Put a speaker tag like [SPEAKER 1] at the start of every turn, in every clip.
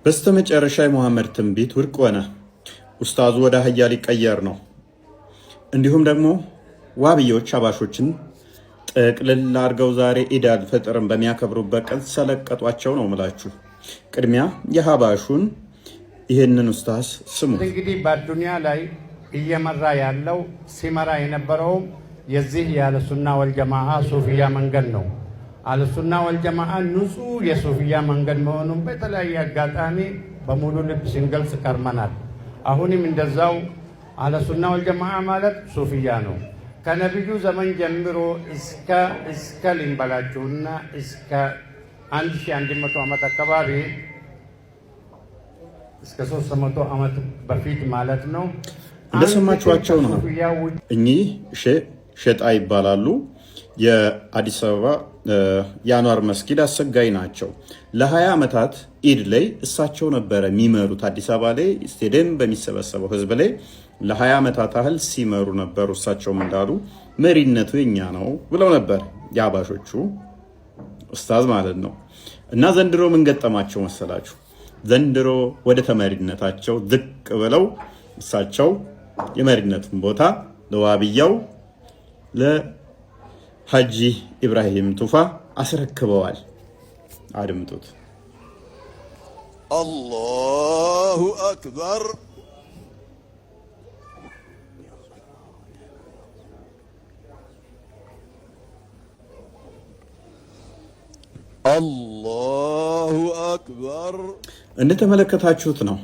[SPEAKER 1] በስተመጨረሻ የሙሐመድ ትንቢት ውድቅ ሆነ። ኡስታዙ ወደ አህያ ሊቀየር ነው። እንዲሁም ደግሞ ዋብዮች አባሾችን ጥቅልል አድርገው ዛሬ ኢድ አልፈጥርን በሚያከብሩበት ቀን ሰለቀጧቸው ነው ምላችሁ። ቅድሚያ የሀባሹን ይህንን ኡስታዝ ስሙ።
[SPEAKER 2] እንግዲህ በዱንያ ላይ እየመራ ያለው ሲመራ የነበረው የዚህ የአህለሱና ወልጀማዓ ሱፊያ መንገድ ነው። አህለሱና ወልጀማዓ ንጹህ የሱፊያ መንገድ መሆኑን በተለያየ አጋጣሚ በሙሉ ልብ ስንገልጽ ከርመናል። አሁንም እንደዛው አህለሱና ወልጀማዓ ማለት ሱፊያ ነው። ከነቢዩ ዘመን ጀምሮ እስከ ልንበላችሁና እስከ 1100 ዓመት አካባቢ እስከ 300 ዓመት በፊት ማለት ነው።
[SPEAKER 1] እንደሰማችኋቸው ነው። እኚህ ሸጣ ይባላሉ። የአዲስ አበባ የአንዋር መስጊድ አሰጋይ ናቸው። ለ20 ዓመታት ኢድ ላይ እሳቸው ነበረ የሚመሩት። አዲስ አበባ ላይ ስቴዲየም በሚሰበሰበው ህዝብ ላይ ለ20 ዓመታት ያህል ሲመሩ ነበሩ። እሳቸውም እንዳሉ መሪነቱ የኛ ነው ብለው ነበር የአባሾቹ ኡስታዝ ማለት ነው። እና ዘንድሮ ምን ገጠማቸው መሰላችሁ? ዘንድሮ ወደ ተመሪነታቸው ዝቅ ብለው እሳቸው የመሪነቱን ቦታ ለዋብያው ለሐጂ ኢብራሂም ቱፋ አስረክበዋል። አድምጡት።
[SPEAKER 3] አላሁ አክበር አላሁ አክበር።
[SPEAKER 1] እንደተመለከታችሁት ነው።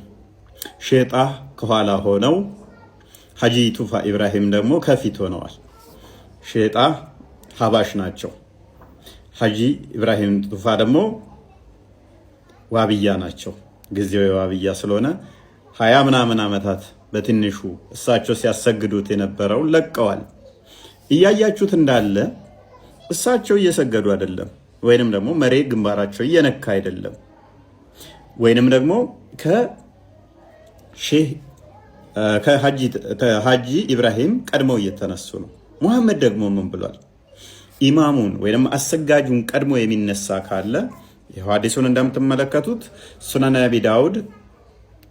[SPEAKER 1] ሼጣ ከኋላ ሆነው ሐጂ ቱፋ ኢብራሂም ደግሞ ከፊት ሆነዋል። ሼጣ ሀባሽ ናቸው። ሐጂ ኢብራሂም ቱፋ ደግሞ ዋብያ ናቸው። ጊዜው የዋብያ ስለሆነ 20 ምናምን ዓመታት በትንሹ እሳቸው ሲያሰግዱት የነበረውን ለቀዋል። እያያችሁት እንዳለ እሳቸው እየሰገዱ አይደለም፣ ወይንም ደግሞ መሬት ግንባራቸው እየነካ አይደለም፣ ወይንም ደግሞ ከሐጂ ኢብራሂም ቀድመው እየተነሱ ነው። ሙሐመድ ደግሞ ምን ብሏል? ኢማሙን ወይም አሰጋጁን ቀድሞ የሚነሳ ካለ ይህ ሐዲሱን እንደምትመለከቱት ሱነን አቢ ዳውድ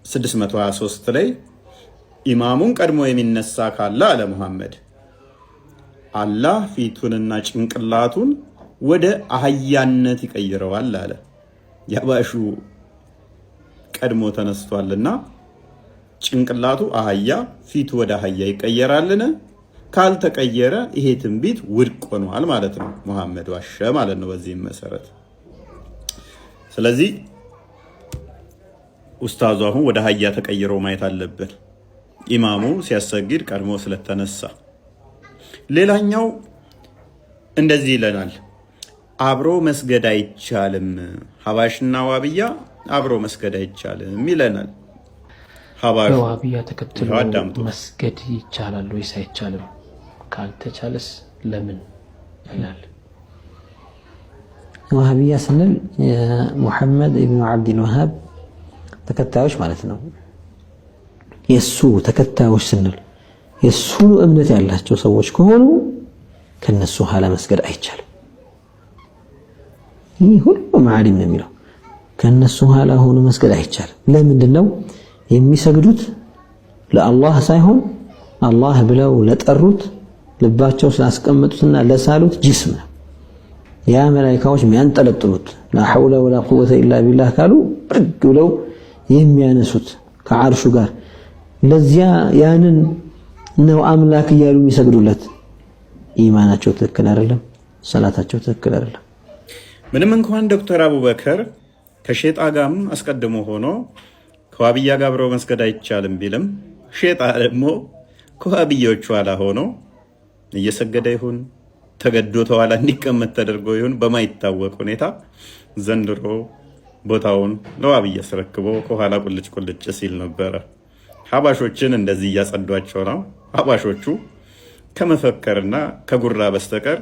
[SPEAKER 1] 623 ላይ ኢማሙን ቀድሞ የሚነሳ ካለ አለ ሙሐመድ አላህ ፊቱንና ጭንቅላቱን ወደ አህያነት ይቀይረዋል አለ። ያባሹ ቀድሞ ተነስቷልና ጭንቅላቱ አህያ ፊቱ ወደ አህያ ይቀየራልን? ካልተቀየረ ይሄ ትንቢት ውድቅ ሆኗል ማለት ነው። ሙሐመድ ዋሸ ማለት ነው በዚህም መሰረት። ስለዚህ ኡስታዙ አሁን ወደ አህያ ተቀይሮ ማየት አለብን፣ ኢማሙ ሲያሰግድ ቀድሞ ስለተነሳ። ሌላኛው እንደዚህ ይለናል፣ አብሮ መስገድ አይቻልም፣ ሀባሽና ዋብያ አብሮ መስገድ አይቻልም ይለናል።
[SPEAKER 4] በዋብያ ተከትሎ መስገድ ይቻላል ወይስ አይቻልም? ካልተቻለስ ለምን ይላል።
[SPEAKER 5] ዋሃብያ ስንል የሙሐመድ ኢብኑ አብዱል ወሃብ ተከታዮች ማለት ነው። የሱ ተከታዮች ስንል የሱ እምነት ያላቸው ሰዎች ከሆኑ ከነሱ ኋላ መስገድ አይቻልም። ይህ ሁሉም ዓሊም ነው የሚለው ከነሱ ኋላ ሆኖ መስገድ አይቻልም። ለምንድን ነው? የሚሰግዱት ለአላህ ሳይሆን አላህ ብለው ለጠሩት ልባቸው ስላስቀመጡትና ለሳሉት ጅስም ነው። ያ መላኢካዎች የሚያንጠለጥሉት ላ ሐውለ ወላ ቁወተ ኢላ ቢላህ ካሉ ብድግ ብለው የሚያነሱት ከዓርሹ ጋር ለዚያ ያንን ነው አምላክ እያሉ የሚሰግዱለት። ኢማናቸው ትክክል አይደለም፣ ሰላታቸው ትክክል አይደለም።
[SPEAKER 1] ምንም እንኳን ዶክተር አቡበከር ከሼጣ ጋርም አስቀድሞ ሆኖ ከዋብያ ጋር አብረው መስገድ አይቻልም ቢልም ሼጣ ደግሞ ከዋብያዎቹ ኋላ ሆኖ እየሰገደ ይሁን ተገዶ ተኋላ እንዲቀመጥ ተደርጎ ይሁን በማይታወቅ ሁኔታ ዘንድሮ ቦታውን ለዋብያ አስረክቦ ከኋላ ቁልጭ ቁልጭ ሲል ነበረ። ሀባሾችን እንደዚህ እያጸዷቸው ነው። ሀባሾቹ ከመፈከርና ከጉራ በስተቀር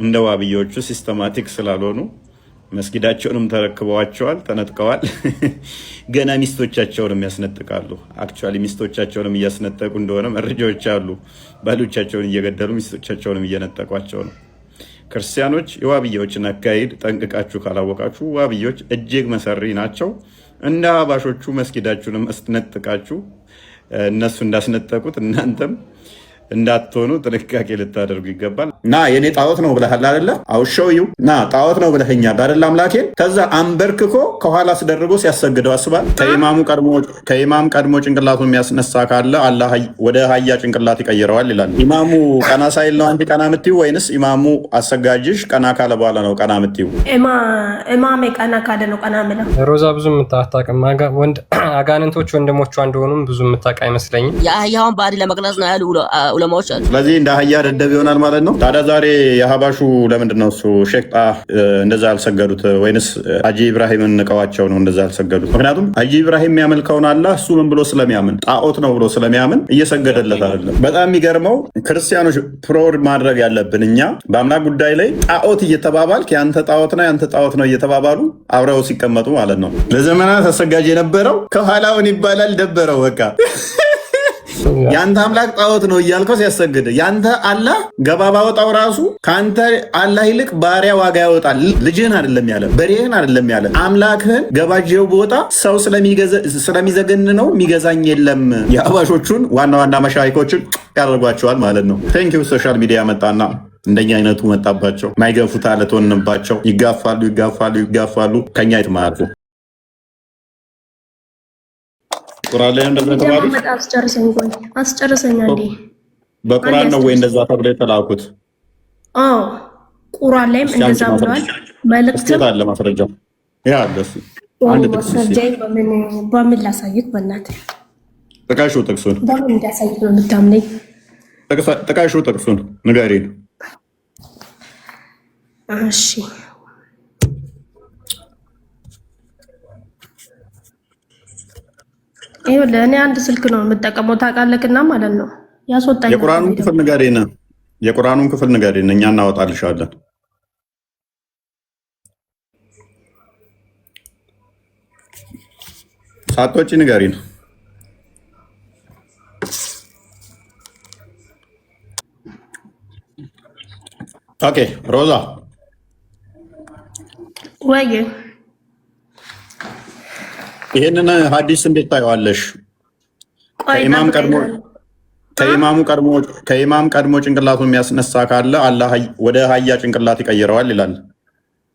[SPEAKER 1] እንደ ዋብያዎቹ ሲስተማቲክ ስላልሆኑ መስጊዳቸውንም ተረክበዋቸዋል፣ ተነጥቀዋል። ገና ሚስቶቻቸውንም ያስነጥቃሉ። አክቹአሊ ሚስቶቻቸውንም እያስነጠቁ እንደሆነ መረጃዎች አሉ። ባሎቻቸውን እየገደሉ ሚስቶቻቸውንም እየነጠቋቸው ነው። ክርስቲያኖች የዋብያዎችን አካሄድ ጠንቅቃችሁ ካላወቃችሁ ዋብያዎች እጅግ መሰሪ ናቸው። እንደ አህባሾቹ መስጊዳችሁንም አስነጥቃችሁ እነሱ እንዳስነጠቁት እናንተም እንዳትሆኑ ጥንቃቄ ልታደርጉ ይገባል። ና የኔ ጣዖት ነው ብለሃል አይደለ? አውሸውዩ ና ጣዖት ነው ብለኸኛል አይደለ? አምላኬን ከዛ አንበርክኮ ከኋላ አስደርጎ ሲያሰግደው አስባል። ከኢማም ቀድሞ ጭንቅላቱን የሚያስነሳ ካለ አላህ ወደ አህያ ጭንቅላት ይቀይረዋል ይላል። ኢማሙ ቀና ሳይል ነው አንቺ ቀና የምትይው ወይንስ ኢማሙ አሰጋጅሽ ቀና ካለ በኋላ ነው ቀና የምትይው?
[SPEAKER 6] ኢማሜ ቀና ካለ ነው ቀና የምለው።
[SPEAKER 7] ሮዛ ብዙ የምታታቅም አጋንንቶች ወንድሞቿ እንደሆኑም ብዙ የምታውቅ አይመስለኝም።
[SPEAKER 8] የአህያውን ባህሪ ለመግለጽ ነው ያሉ ዑለማዎች አሉ።
[SPEAKER 1] ስለዚህ እንደ አህያ ደደብ ይሆናል ማለት ነው። ታዲያ ዛሬ የሀባሹ ለምንድን ነው እሱ ሼክ እንደዛ አልሰገዱት? ወይንስ ሀጂ ኢብራሂምን ንቀዋቸው ነው እንደዛ አልሰገዱት? ምክንያቱም ሀጂ ኢብራሂም የሚያመልከውን አላህ እሱ ምን ብሎ ስለሚያምን ጣዖት ነው ብሎ ስለሚያምን እየሰገደለት አይደለም። በጣም የሚገርመው ክርስቲያኖች ፕሮድ ማድረግ ያለብን እኛ በአምላክ ጉዳይ ላይ ጣዖት እየተባባልክ የአንተ ጣዖት ነው የአንተ ጣዖት ነው እየተባባሉ አብረው ሲቀመጡ ማለት ነው። ለዘመናት አሰጋጅ የነበረው ከኋላውን ይባላል ደበረው በቃ ያንተ አምላክ ጣዖት ነው እያልከው ሲያሰግድ ያንተ አላህ ገባ ባወጣው ራሱ ካንተ አላህ ይልቅ ባሪያ ዋጋ ያወጣል። ልጅህን አይደለም ያለ በሬህን አይደለም ያለ አምላክህን ገባጀው ቦታ ሰው ስለሚዘገን ነው የሚገዛኝ የለም። የአህባሾቹን ዋና ዋና መሻይኮችን ያደርጓቸዋል ማለት ነው። ቴንኪው ሶሻል ሚዲያ መጣና እንደኛ አይነቱ መጣባቸው። ማይገፉት አለት ሆንባቸው። ይጋፋሉ ከኛ ይትማሩ። ቁርአን ላይ እንደዛ ተባሉ።
[SPEAKER 6] አስጨርሰኝ እንዴ?
[SPEAKER 1] በቁርአን ነው ወይ እንደዛ ተብሎ የተላኩት?
[SPEAKER 6] አዎ ቁርአን ላይም እንደዛ ብሏል። መልእክት
[SPEAKER 1] አለ ማስረጃው ያ ደስ አንድ ጥቅስ
[SPEAKER 6] በምን ላሳይክ? በእናትህ
[SPEAKER 1] ጥቀሹ ጥቅሱን።
[SPEAKER 6] በምን እንዳሳይክ ነው የምታምነኝ?
[SPEAKER 1] ጥቀሹ ጥቅሱን ንገሪን።
[SPEAKER 6] እሺ ይኸውልህ እኔ አንድ ስልክ ነው የምጠቀመው ታውቃለህና ማለት ነው ያስወጣኝ።
[SPEAKER 1] የቁርአኑን ክፍል ንገሪን። የቁርአኑን ክፍል ንገሪን፣ እኛ እናወጣልሻለን። ሳቶች ንገሪን። ኦኬ ሮዛ
[SPEAKER 6] ወይ
[SPEAKER 1] ይሄንን ሐዲስ እንዴት ታየዋለሽ? ከኢማም ቀድሞ ጭንቅላቱን የሚያስነሳ ካለ አላህ ወደ አህያ ጭንቅላት ይቀይረዋል ይላል።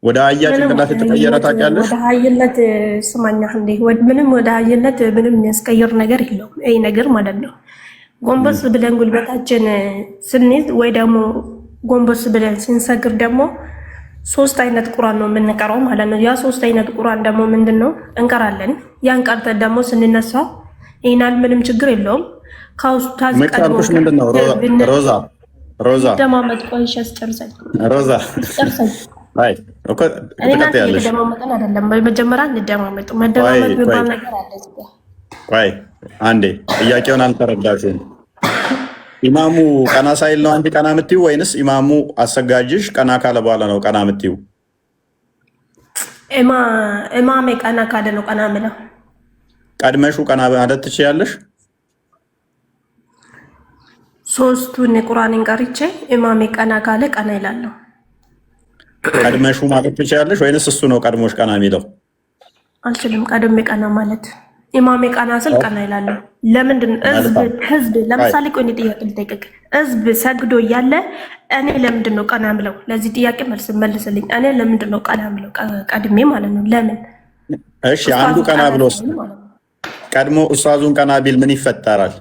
[SPEAKER 1] ወደ አህያ ጭንቅላት የተቀየረ ታውቂያለሽ?
[SPEAKER 6] ወደ አህይነት ስማኛ እንዴ ምንም ወደ አህይነት ምንም የሚያስቀይር ነገር የለውም። ይሄ ነገር ማለት ነው ጎንበስ ብለን ጉልበታችን ስንይዝ ወይ ደግሞ ጎንበስ ብለን ስንሰግር ደግሞ ሶስት አይነት ቁርአን ነው የምንቀራው ማለት ነው። ያ ሶስት አይነት ቁርአን ደግሞ ምንድነው እንቀራለን። ያን ቀርተን ደግሞ ስንነሳ ይናል ምንም ችግር የለውም። ካውስታዝ
[SPEAKER 1] ቀድሞሽ ምንድነው ሮዛ
[SPEAKER 6] ደማመጥ ቆይሽ አስጨርሰኝ
[SPEAKER 1] ሮዛ አይ ኦኬ ተከታታይ ያለሽ
[SPEAKER 6] ደማመጥን አይደለም መጀመሪያ እንደማመጥ መደማመጥ የሚባል ነገር አለ እዚህ ጋር።
[SPEAKER 1] ቆይ አንዴ ጥያቄውን አልተረዳሽም። ኢማሙ ቀና ሳይል ነው አንቺ ቀና የምትይው ወይንስ ኢማሙ አሰጋጅሽ ቀና ካለ በኋላ ነው ቀና የምትይው?
[SPEAKER 6] ኢማሜ ቀና ካለ ነው ቀና የምለው።
[SPEAKER 1] ቀድመሹ ቀና ማለት ትችያለሽ?
[SPEAKER 6] ሶስቱን ቁርአንን ቀርቼ ኢማሜ ቀና ካለ ቀና ይላለሁ።
[SPEAKER 1] ቀድመሹ ማለት ትችያለሽ ወይንስ እሱ ነው ቀድሞሽ ቀና የሚለው?
[SPEAKER 6] አልችልም። ቀድሜ ቀና ማለት ኢማሜ ቀና ስል ቀና ይላለሁ። ለምንድን ህዝብ ለምሳሌ ቆይ ጥያቄ ልጠይቅህ። ህዝብ ሰግዶ እያለ እኔ ለምንድን ነው ቀና ምለው? ለዚህ ጥያቄ መልስ መልስልኝ። እኔ ለምንድን ነው ቀና ምለው? ቀድሜ ማለት ነው። ለምን?
[SPEAKER 1] እሺ አንዱ ቀና ብሎስ ቀድሞ ኡስታዙን ቀና ቢል ምን ይፈጠራል?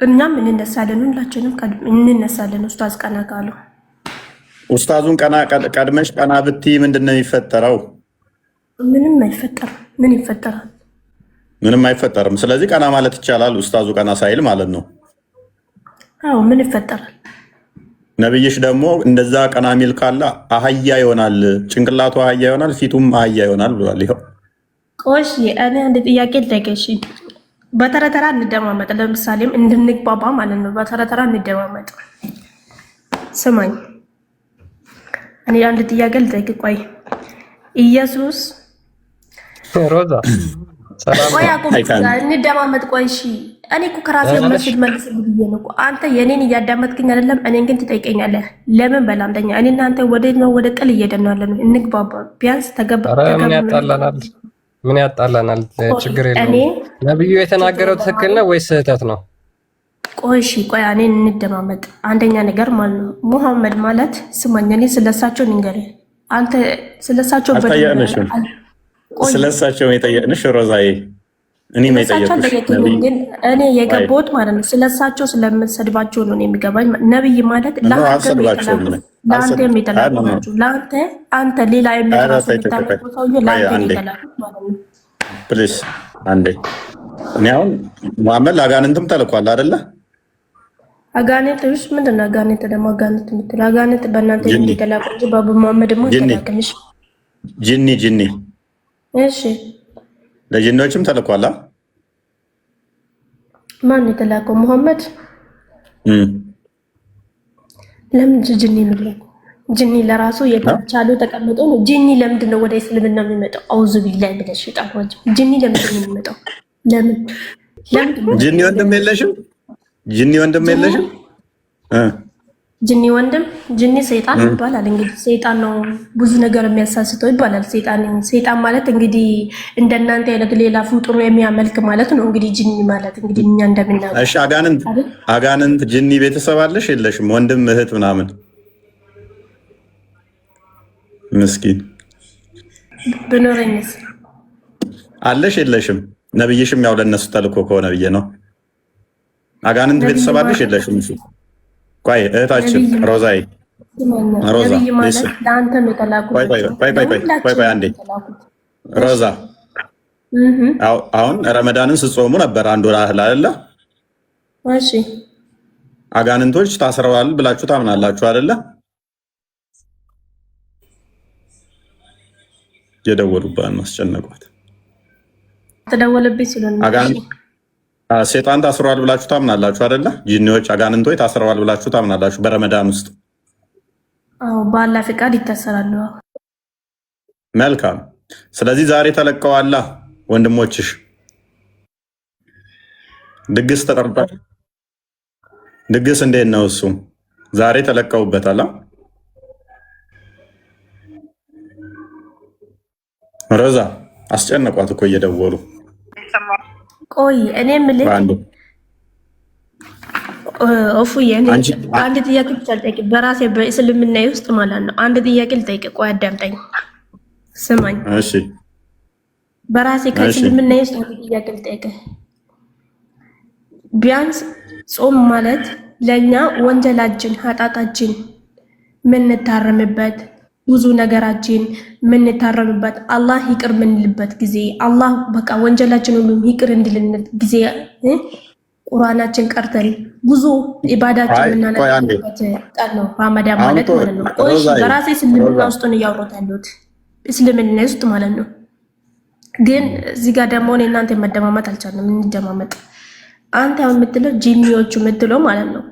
[SPEAKER 6] እኛም እንነሳለን፣ ሁላችንም እንነሳለን። ኡስታዝ ቀና ካሉ
[SPEAKER 1] ኡስታዙን ቀድመሽ ቀና ብትይ ምንድን ነው የሚፈጠረው?
[SPEAKER 6] ምንም አይፈጠርም። ምን ይፈጠራል?
[SPEAKER 1] ምንም አይፈጠርም። ስለዚህ ቀና ማለት ይቻላል ኡስታዙ ቀና ሳይል ማለት ነው።
[SPEAKER 6] አዎ ምን ይፈጠራል?
[SPEAKER 1] ነብይሽ ደግሞ እንደዛ ቀና ሚል ካለ አህያ ይሆናል፣ ጭንቅላቱ አህያ ይሆናል፣ ፊቱም አህያ ይሆናል ብሏል። ይኸው
[SPEAKER 6] ቆሽ እኔ አንድ ጥያቄ ልጠይቅሽ። በተረተራ እንደማመጥ ለምሳሌም እንድንግባባ ማለት ነው። በተረተራ እንደማመጥ ስማኝ። እኔ አንድ ጥያቄ ልጠይቅ። ቆይ ኢየሱስ
[SPEAKER 7] ሮዛ
[SPEAKER 6] ቆይ አቁም፣ እንደማመጥ። ቆይ እሺ፣ እኔ እኮ ከራሴ መስል መልስልኝ ብዬ ነው እኮ። አንተ የኔን እያዳመጥክኝ አይደለም፣ እኔን ግን ትጠይቀኛለህ። ለምን በላምጠኛ? እኔ እናንተ ወደ ነው ወደ ጥል እየሄድን ያለን። እንግባባ ቢያንስ
[SPEAKER 7] ምን ያጣላናል? ችግር የለውም። ነብዩ የተናገረው ትክክል ነው ወይስ ስህተት ነው?
[SPEAKER 6] ቆይ እሺ፣ ቆይ እኔን እንደማመጥ። አንደኛ ነገር ማለት ነው ሙሐመድ ማለት ስማኝ፣ እኔ ስለሳቸው ንገረኝ። አንተ ስለሳቸው
[SPEAKER 1] ስለሳቸው የጠየቅንሽ ሮዛዬ፣ እኔ
[SPEAKER 6] ግን እኔ የገባሁት ማለት ነው ስለሳቸው ስለምሰድባቸው ነው የሚገባኝ። ነብይ ማለት ለአንተ የሚጠላቁ ናቸው። ለአንተ አንተ ሌላ የሚራሱ የሚታመቁ ሰውዬ ለአንተ የሚጠላቁት ማለት ነው።
[SPEAKER 1] ፕሊስ አንዴ፣ እኔ አሁን ሙሐመድ ለአጋንንትም ተልኳል አይደለ?
[SPEAKER 6] አጋንንት ውስጥ ምንድን ነው? አጋንንት ደግሞ አጋንንት የምትለው አጋንንት በእናንተ የሚጠላቁ እንጂ በሙሐመድ ደግሞ ይተላቅምሽ
[SPEAKER 1] ጂኒ
[SPEAKER 6] እሺ፣
[SPEAKER 1] ለጂኒዎችም ተልኳላ።
[SPEAKER 6] ማን የተላከው? ሙሐመድ። ለምን ጂኒ የሚለው? ጂኒ ለራሱ የተቻሉ ተቀምጦ ነው። ጂኒ ለምንድን ነው ወደ እስልምና የሚመጣው? አውዙ ቢላሂ ሚነሽ ሸይጣን ረጂም። ጂኒ ለምንድን ነው የሚመጣው? ለምን
[SPEAKER 1] ጂኒ ወንድም የለሽም? ጂኒ ወንድም የለሽም?
[SPEAKER 6] ጅኒ ወንድም ጅኒ ሰይጣን ይባላል። እንግዲህ ሰይጣን ነው ብዙ ነገር የሚያሳስተው ይባላል። ሰይጣን ማለት እንግዲህ እንደናንተ አይነት ሌላ ፍጡር የሚያመልክ ማለት ነው። እንግዲህ ጅኒ ማለት እንግዲህ እኛ እንደምናውቀው።
[SPEAKER 1] እሺ፣ አጋንንት ጅኒ ቤተሰብ አለሽ የለሽም? ወንድም እህት ምናምን? ምስኪን
[SPEAKER 6] ብኖረኝስ?
[SPEAKER 1] አለሽ የለሽም? ነብይሽም ያው ለነሱ ተልኮ ከሆነ ብዬ ነው። አጋንንት ቤተሰብ አለሽ የለሽም? እሺ ቆይ እህታችን ሮዛይ ሮዛ ቆይ አንዴ ሮዛ፣ አሁን ረመዳንን ስጾሙ ነበር አንድ ወር ያህል አይደለ?
[SPEAKER 6] እሺ
[SPEAKER 1] አጋንንቶች ታስረዋል ብላችሁ ታምናላችሁ አይደለ? የደወሉባን አስጨነቋት።
[SPEAKER 6] ተደወለብኝ ስለሆነ
[SPEAKER 1] ሴጣን ታስረዋል ብላችሁ ታምናላችሁ አይደለ? ጂኒዎች አጋንንቶች ታስረዋል ብላችሁ ታምናላችሁ በረመዳን ውስጥ?
[SPEAKER 6] አዎ በአላህ ፍቃድ ይታሰራሉ።
[SPEAKER 1] መልካም። ስለዚህ ዛሬ ተለቀዋላ ወንድሞችሽ። ድግስ ተጠርቷል። ድግስ እንዴት ነው እሱ? ዛሬ ተለቀውበታል። ሮዛ አስጨነቋት እኮ እየደወሉ።
[SPEAKER 6] ቆይ እኔ የምልህ እፉዬ፣ አንድ ጥያቄ ብቻ ልጠይቅ፣ በራሴ በእስልምና ውስጥ ማለት ነው። አንድ ጥያቄ ልጠይቅ። ቆይ አዳምጠኝ፣ ስማኝ።
[SPEAKER 1] እሺ፣
[SPEAKER 6] በራሴ ከእስልምና ውስጥ አንድ ጥያቄ ልጠይቅ። ቢያንስ ጾም ማለት ለእኛ ወንጀላችን ኃጢአታችን ምንታረምበት ብዙ ነገራችን ምንታረምበት አላህ ይቅር ምንልበት ጊዜ አላህ በቃ ወንጀላችን ሁሉ ይቅር እንድልነት ጊዜ ቁርአናችን ቀርተን ብዙ ኢባዳችን ምናነበት ቀን ነው ረመዳን ማለት ነው። ቆይ በራሴ እስልምና ውስጥ ነው እያወራሁት ያለሁት እስልምና ውስጥ ማለት ነው። ግን እዚህ ጋር ደግሞ እኔ እናንተ መደማመጥ አልቻልንም። እንደማመጥ አንተ የምትለው ጂኒዎቹ የምትለው ማለት ነው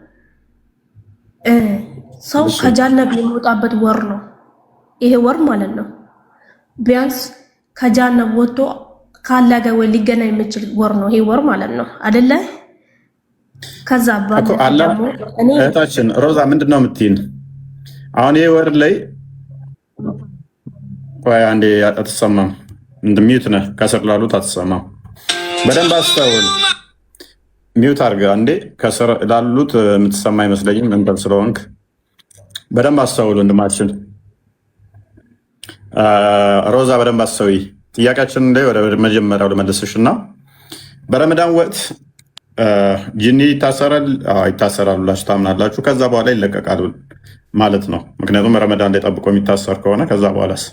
[SPEAKER 6] ሰው ከጃነብ የሚወጣበት ወር ነው ይሄ ወር ማለት ነው። ቢያንስ ከጃነብ ወጥቶ ካላህ ጋር ወይ ሊገናኝ የሚችል ወር ነው ይሄ ወር ማለት ነው አይደለ? ከዛ
[SPEAKER 1] ደግሞ እህታችን ሮዛ ምንድነው የምትይን? አሁን ይሄ ወር ላይ ቆይ አንዴ አትሰማም፣ ሚዩት ነህ፣ ከስር ላሉት አትሰማም። በደንብ አስተውል፣ ሚዩት አድርገህ አንዴ። ከስር ላሉት የምትሰማ አይመስለኝም እንትን ስለሆንክ በደንብ አስተውል ወንድማችን። ሮዛ በደንብ አስተውይ። ጥያቄያችን ላይ ወደ መጀመሪያው ልመልስሽ እና በረመዳን ወቅት ጂኒ ይታሰራል? ይታሰራል ብላችሁ ታምናላችሁ? ከዛ በኋላ ይለቀቃል ማለት ነው። ምክንያቱም ረመዳን ላይ ጠብቆ የሚታሰር ከሆነ ከዛ በኋላስ?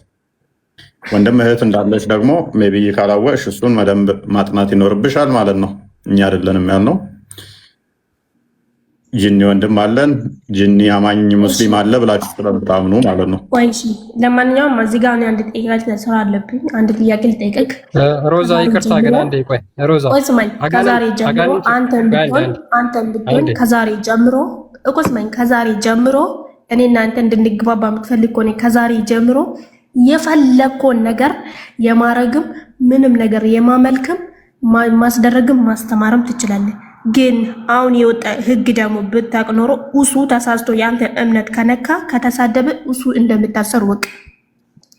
[SPEAKER 1] ወንድም እህት እንዳለች ደግሞ ሜይ ቢ ካላወቅሽ እሱን በደንብ ማጥናት ይኖርብሻል ማለት ነው። እኛ አይደለንም ያልነው። ጂኒ ወንድም አለን፣ ጂኒ አማኝ ሙስሊም አለ ብላችሁ ስለምታምኑ ማለት ነው።
[SPEAKER 6] ወይስ ለማንኛውም እዚህ ጋር አንድ ጥያቄ ስራ አለብኝ። አንድ ጥያቄ ልጠይቅህ
[SPEAKER 7] ሮዛ። ይቅርታ ግን አንዴ ቆይ ሮዛ፣
[SPEAKER 6] ከዛሬ ጀምሮ አንተም ብትሆን ከዛሬ ጀምሮ እኮ ስማኝ፣ ከዛሬ ጀምሮ እኔ እናንተ እንድንግባባ የምትፈልግ ከሆነ ከዛሬ ጀምሮ የፈለኮን ነገር የማረግም ምንም ነገር የማመልክም ማስደረግም ማስተማርም ትችላለህ። ግን አሁን የወጣ ህግ ደግሞ ብታቅ ኖሮ እሱ ተሳስቶ ያንተ እምነት ከነካ ከተሳደበ እሱ እንደምታሰር ወቅ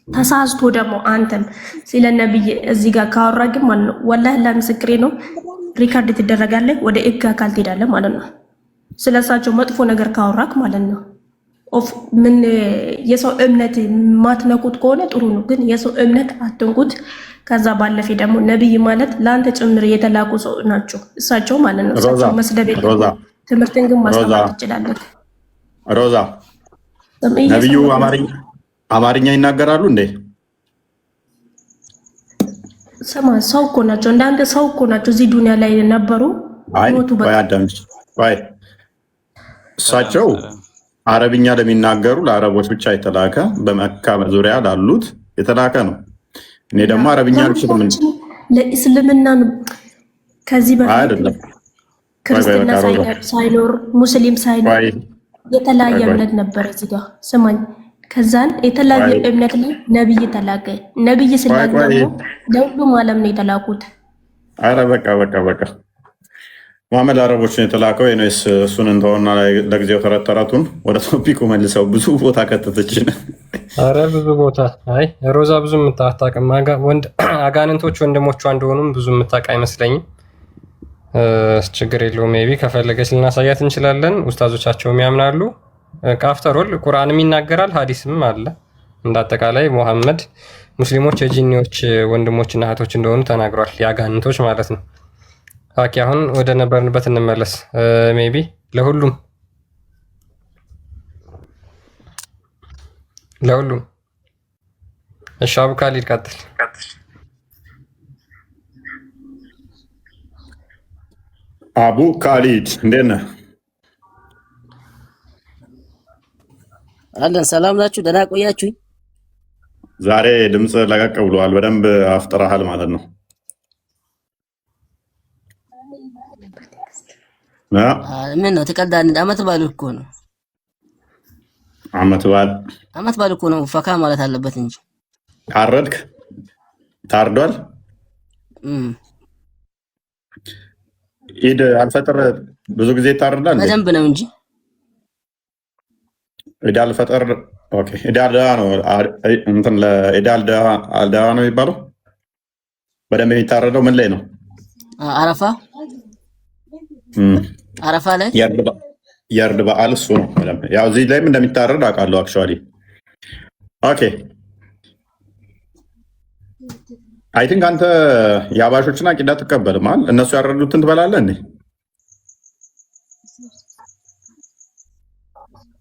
[SPEAKER 6] ተሳስቶ ደግሞ አንተም ስለ ነብይ እዚህ ጋር ካወራግም ማለት ነው ወላሂ ለምስክሬ ነው ሪካርድ ትደረጋለህ፣ ወደ ህግ አካል ትሄዳለህ ማለት ነው። ስለሳቸው መጥፎ ነገር ካወራክ ማለት ነው። ምን የሰው እምነት ማትነኩት ከሆነ ጥሩ ነው፣ ግን የሰው እምነት አትንኩት። ከዛ ባለፈ ደግሞ ነብይ ማለት ለአንተ ጭምር የተላኩ ሰው ናቸው እሳቸው ማለት ነው። እሳቸው መስደብ ትምህርትን ግን ማስተማር ትችላለህ።
[SPEAKER 1] ሮዛ ነብዩ አማርኛ ይናገራሉ እንዴ?
[SPEAKER 6] ሰማ ሰው እኮ ናቸው፣ እንዳንተ ሰው እኮ ናቸው። እዚህ ዱንያ ላይ ነበሩ ሞቱ።
[SPEAKER 1] በቃ እሳቸው አረብኛ ለሚናገሩ ለአረቦች ብቻ የተላከ በመካ ዙሪያ ላሉት የተላከ ነው። እኔ ደግሞ አረብኛ አልችልም።
[SPEAKER 6] ለእስልምና ከዚህ በፊት ክርስትና ሳይኖር ሙስሊም ሳይኖር የተለያየ እምነት ነበር። እዚህ ጋር ስማኝ፣ ከዛን የተለያየ እምነት ላይ ነብይ ተላከ። ነብይ ስላክ ደግሞ ለሁሉም ዓለም ነው የተላኩት።
[SPEAKER 1] አረ በቃ መሐመድ አረቦችን የተላከው ወይስ እሱን እንደሆነ ለጊዜው ተረተረቱን ወደ ቶፒኩ መልሰው ብዙ ቦታ ከተተችን።
[SPEAKER 7] አረ ብዙ ቦታ አይ ሮዛ ብዙ የምታጣቀም ወንድ አጋንንቶች ወንድሞቿ እንደሆኑም ብዙ የምታውቅ አይመስለኝም። ችግር የለውም። ሜቢ ከፈለገች ልናሳያት እንችላለን። ኡስታዞቻቸውም ያምናሉ። ካፍተሮል ቁርአንም ይናገራል፣ ሐዲስም አለ። እንዳጠቃላይ ሙሐመድ ሙስሊሞች የጂኒዎች ወንድሞችና እህቶች እንደሆኑ ተናግሯል። የአጋንንቶች ማለት ነው። ኦኬ አሁን ወደ ነበርንበት እንመለስ። ሜቢ ለሁሉም እሺ፣ አቡ ካሊድ ቀጥል።
[SPEAKER 1] አቡ ካሊድ እንዴት ነህ?
[SPEAKER 8] አለን ሰላም ናችሁ? ደህና ቆያችሁኝ?
[SPEAKER 1] ዛሬ ድምፅ ለቀቅ ብሏል። በደንብ አፍጥረሃል ማለት ነው።
[SPEAKER 8] ምን ነው ትቀልዳለህ? አመት በዓል እኮ ነው።
[SPEAKER 1] አመት በዓል
[SPEAKER 8] እኮ ነው። ፈካ ማለት አለበት እንጂ።
[SPEAKER 1] አረድክ? ታርዷል? ኢድ አልፈጥር ብዙ ጊዜ ይታረዳል።
[SPEAKER 8] በደንብ ነው እንጂ
[SPEAKER 1] ኢድ አልፈጥር። ኦኬ ኢድ አልደሃ ነው እንትን ለኢድ አልደሃ ነው የሚባለው። በደንብ የሚታረደው ምን ላይ ነው? አረፋ ላይ የእርድ በዓል እሱ ነው። ያው እዚህ ላይም እንደሚታረድ አውቃለሁ። አክቹዋሊ ኦኬ አይ ቲንክ አንተ የአባሾችን አቂዳ ትቀበልም አይደል? እነሱ ያረዱትን ትበላለህ እንዴ?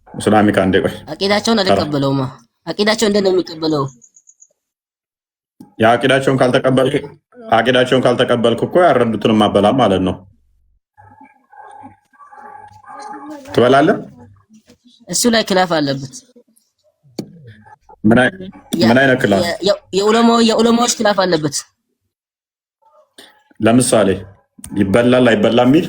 [SPEAKER 1] ኢስላሚክ አንዴ ቆይ፣
[SPEAKER 8] አቂዳቸውን አልቀበለውማ። አቂዳቸው እንደነ የሚቀበለው
[SPEAKER 1] አቂዳቸውን ካልተቀበልክ እኮ ያረዱትን ማበላም ማለት ነው። ትበላለህ?
[SPEAKER 8] እሱ ላይ ክላፍ አለበት።
[SPEAKER 1] ምን አይነት ክላፍ?
[SPEAKER 8] የዑለማዎች ክላፍ አለበት።
[SPEAKER 1] ለምሳሌ ይበላል አይበላም የሚል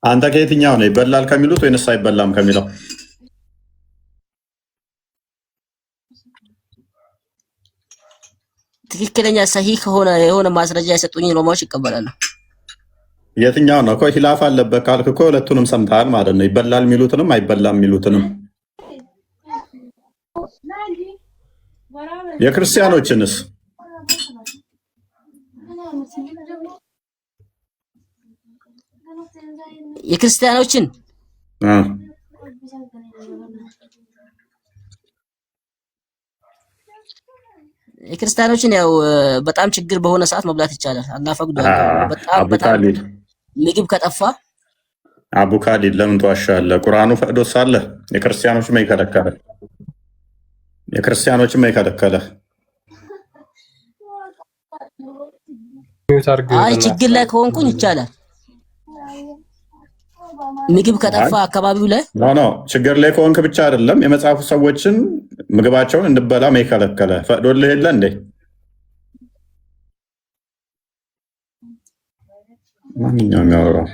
[SPEAKER 1] አንተ ከየትኛው ነው? ይበላል ከሚሉት ወይንስ አይበላም ከሚለው?
[SPEAKER 8] ትክክለኛ ሰሂህ ከሆነ የሆነ ማስረጃ የሰጡኝ ዑለማዎች ይቀበላሉ።
[SPEAKER 1] የትኛው ነው? እኮ ሂላፍ አለበት ካልክ እኮ ሁለቱንም ሰምተሃል ማለት ነው። ይበላል የሚሉትንም አይበላም የሚሉትንም። የክርስቲያኖችንስ?
[SPEAKER 8] የክርስቲያኖችን ያው በጣም ችግር በሆነ ሰዓት መብላት ይቻላል። አላህ ፈቅዷል። በጣም ምግብ ከጠፋ
[SPEAKER 1] አቡ ካሊድ ለምን ተዋሻለህ? ቁርአኑ ፈቅዶ ሳለ የክርስቲያኖችም አይከለከለ
[SPEAKER 8] አይ ችግር ላይ ከሆንኩኝ ይቻላል። ምግብ ከጠፋ አካባቢው ላይ
[SPEAKER 1] ኖ ችግር ላይ ከሆንክ ብቻ አይደለም የመጽሐፉ ሰዎችን ምግባቸውን እንድበላ ማይከለከለ ፈቅዶልህ የለ እንዴ? ማንኛውም ያወራው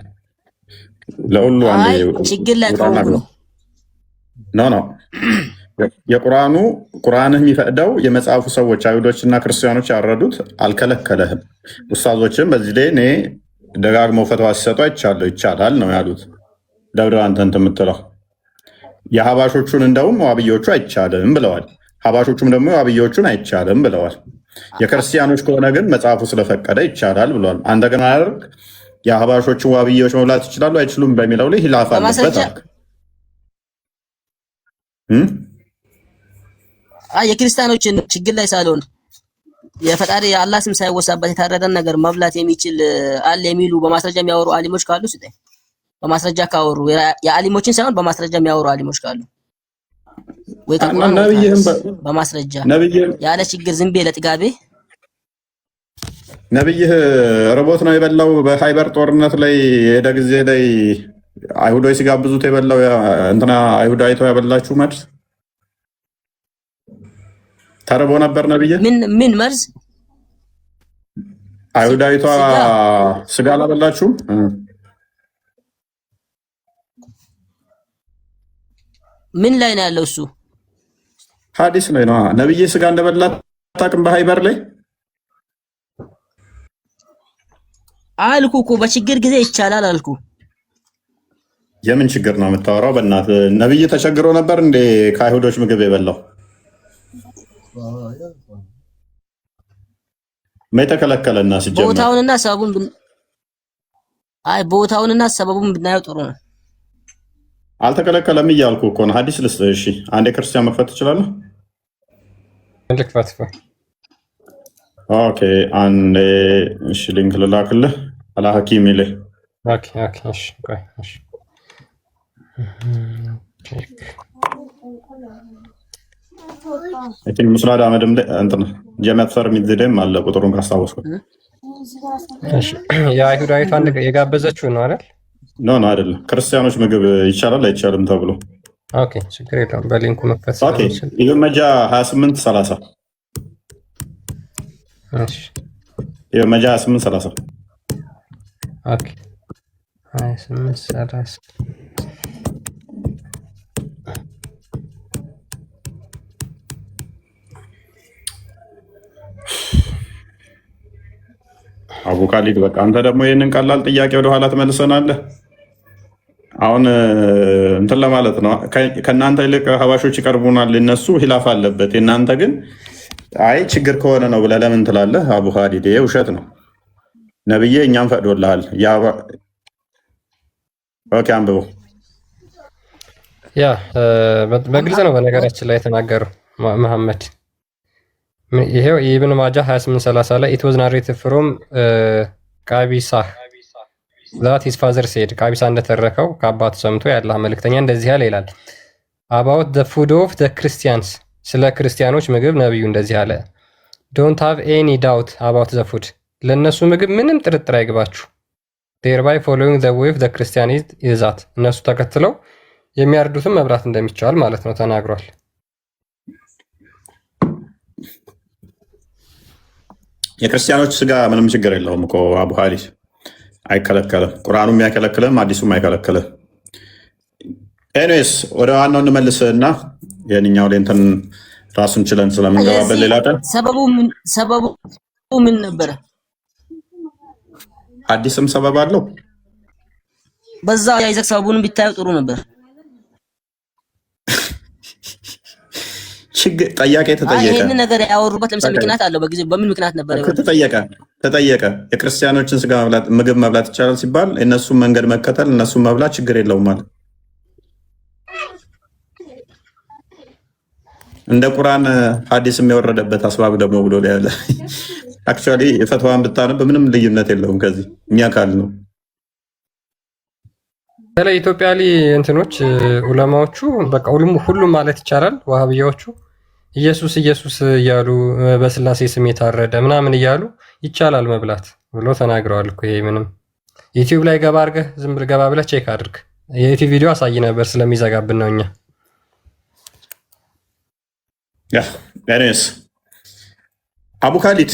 [SPEAKER 1] ለሁሉ አንዴ
[SPEAKER 8] ችግር ላይ ከሆንኩ
[SPEAKER 1] ነው ቁርአንህ የሚፈቅደው የመጽሐፉ ሰዎች አይሁዶችና ክርስቲያኖች ያረዱት አልከለከለህም። ኡስታዞችም በዚህ ላይ እኔ ደጋግመው ፈተዋ ሲሰጡ አይቻለሁ ይቻላል ነው ያሉት። ደብረ አንተ እንትን የምትለው የሀባሾቹን እንደውም ዋብዮቹ አይቻልም ብለዋል። ሀባሾቹም ደግሞ ዋብዮቹን አይቻልም ብለዋል። የክርስቲያኖች ከሆነ ግን መጽሐፉ ስለፈቀደ ይቻላል ብለዋል። አንተ ግን አያደርግ የሀባሾቹን ዋብዮች መብላት ይችላሉ አይችሉም በሚለው ላይ ሂላፍ አለበት አልክ።
[SPEAKER 8] የክርስቲያኖችን ችግር ላይ ሳልሆን የፈጣሪ የአላህ ስም ሳይወሳበት የታረደን ነገር መብላት የሚችል አለ የሚሉ በማስረጃ የሚያወሩ አሊሞች ካሉ ስጠኝ። በማስረጃ ካወሩ የአሊሞችን ሳይሆን በማስረጃ የሚያወሩ አሊሞች ካሉ ወይ ከቁርአን በማስረጃ ያለ ችግር ዝም ብዬ ለጥጋቤ
[SPEAKER 1] ነብይህ ርቦት ነው የበላው። በሃይበር ጦርነት ላይ የሄደ ጊዜ ላይ አይሁዶች ሲጋብዙት የበላው እንትና አይሁዳዊቷ ያበላችሁ መርዝ ተርቦ ነበር ነብይ።
[SPEAKER 8] ምን መርዝ?
[SPEAKER 1] አይሁዳዊቷ ስጋ አላበላችሁም?
[SPEAKER 8] ምን ላይ ነው ያለው? እሱ
[SPEAKER 1] ሐዲስ ላይ ነው። ነብይ ስጋ እንደበላ ታውቅም? በሃይበር ላይ
[SPEAKER 8] አልኩ እኮ በችግር ጊዜ ይቻላል አልኩ።
[SPEAKER 1] የምን ችግር ነው የምታወራው? በእናትህ ነብይ ተቸግሮ ነበር እንዴ ከአይሁዶች ምግብ የበላው? ተከለከለና ሲጀመር ቦታውንና ሰበቡን ብናየው ጥሩ ነው። አልተከለከለም እያልኩ እኮ ነው። ሐዲስ ልስጥህ። እሺ አንዴ ክርስቲያን መክፈት ትችላለህ? ኦኬ አንዴ እሺ ሊንክ ልላክልህ። አልሐኪም ይልህ
[SPEAKER 7] ኦኬ እሺ ቆይ እሺ
[SPEAKER 1] እቺን ሙስላዳ አመድም እንትን ጀማዓት ፈር የሚዘደም አለ ቁጥሩን ካስታወስኩት።
[SPEAKER 7] እሺ የአይሁዳዊቷ አንድ የጋበዘችው ነው አይደል?
[SPEAKER 1] ኖ አይደለም። ክርስቲያኖች ምግብ ይቻላል አይቻልም ተብሎ
[SPEAKER 7] ኦኬ ችግር የለውም። በሊንኩ መክፈት
[SPEAKER 1] ኦኬ ኢብን መጃ 28:30
[SPEAKER 7] እሺ
[SPEAKER 1] ኢብን መጃ 28:30
[SPEAKER 7] ኦኬ 28:30
[SPEAKER 1] አቡ ካሊድ በቃ አንተ ደግሞ ይህንን ቀላል ጥያቄ ወደኋላ ትመልሰናለህ። አሁን እንትን ለማለት ነው ከእናንተ ይልቅ ሀባሾች ይቀርቡናል። እነሱ ሂላፍ አለበት። የእናንተ ግን አይ ችግር ከሆነ ነው ብለህ ለምን ትላለህ? አቡ ካሊድ ይሄ ውሸት ነው። ነብዬ እኛም ፈቅዶልሃል። ኦኬ አንብበው።
[SPEAKER 7] ያ በግልጽ ነው በነገራችን ላይ የተናገረው መሐመድ። ይሄው ኢብን ማጃ 28:30 ላይ ኢት ዋዝ ናሬትድ ፍሮም ቃቢሳ ዛት ሂዝ ፋዘር ሴድ ቃቢሳ እንደተረከው ከአባቱ ሰምቶ የአላህ መልእክተኛ እንደዚህ ያለ ይላል። አባውት ዘ ፉድ ኦፍ ዘ ክርስቲያንስ ስለ ክርስቲያኖች ምግብ ነብዩ እንደዚህ አለ። ዶንት ሃቭ ኤኒ ዳውት አባውት ዘ ፉድ ለነሱ ምግብ ምንም ጥርጥር አይግባችሁ። ዴርባይ ፎሎዊንግ ዘ ዌይ ኦፍ ዘ ክርስቲያን ኢዝ ዛት እነሱ ተከትለው የሚያርዱትም መብላት እንደሚቻል ማለት ነው ተናግሯል።
[SPEAKER 1] የክርስቲያኖች ስጋ ምንም ችግር የለውም እኮ አቡ ኻሊድ አይከለከልም። ቁርአኑም አይከለክልም፣ አዲሱም አይከለክልም። ኤኒዌይስ ወደ ዋናው እንመልስና የኛው ላይ እንትን ራሱን ችለን ስለምንገባበት ሌላ ቀን
[SPEAKER 8] ሰበቡ ምን ነበረ?
[SPEAKER 1] አዲስም ሰበብ አለው።
[SPEAKER 8] በዛ ያይዘክ ሰበቡን ቢታዩ ጥሩ ነበር።
[SPEAKER 1] ጥያቄ ተጠየቀ።
[SPEAKER 8] ይሄን ነገር ያወሩበት ለምሳሌ ምክንያት አለው። በጊዜው በምን ምክንያት ነበር
[SPEAKER 1] ተጠየቀ። የክርስቲያኖችን ስጋ መብላት ምግብ መብላት ይቻላል ሲባል እነሱን መንገድ መከተል እነሱን መብላት ችግር የለውም ማለት እንደ ቁርአን ሐዲስ የሚወረደበት አስባብ ደግሞ ብሎ ያለ አክቹአሊ የፈትዋን ብታነብ ምንም ልዩነት የለውም ከዚህ እኛ ካል ነው።
[SPEAKER 7] በተለይ ኢትዮጵያ ላይ እንትኖች ዑለማዎቹ በቃ ሁሉም ማለት ይቻላል ዋሃብያዎቹ ኢየሱስ እያሉ በስላሴ ስም የታረደ ምናምን እያሉ ይቻላል መብላት ብሎ ተናግረዋል እኮ። ይሄ ምንም ዩቲዩብ ላይ ገባ አድርገህ ዝም ብለህ ገባ ብለህ ቼክ አድርግ። የዩቲዩብ ቪዲዮ አሳይ ነበር ስለሚዘጋብን ነው እኛ።
[SPEAKER 1] ያኔስ አቡ ካሊድ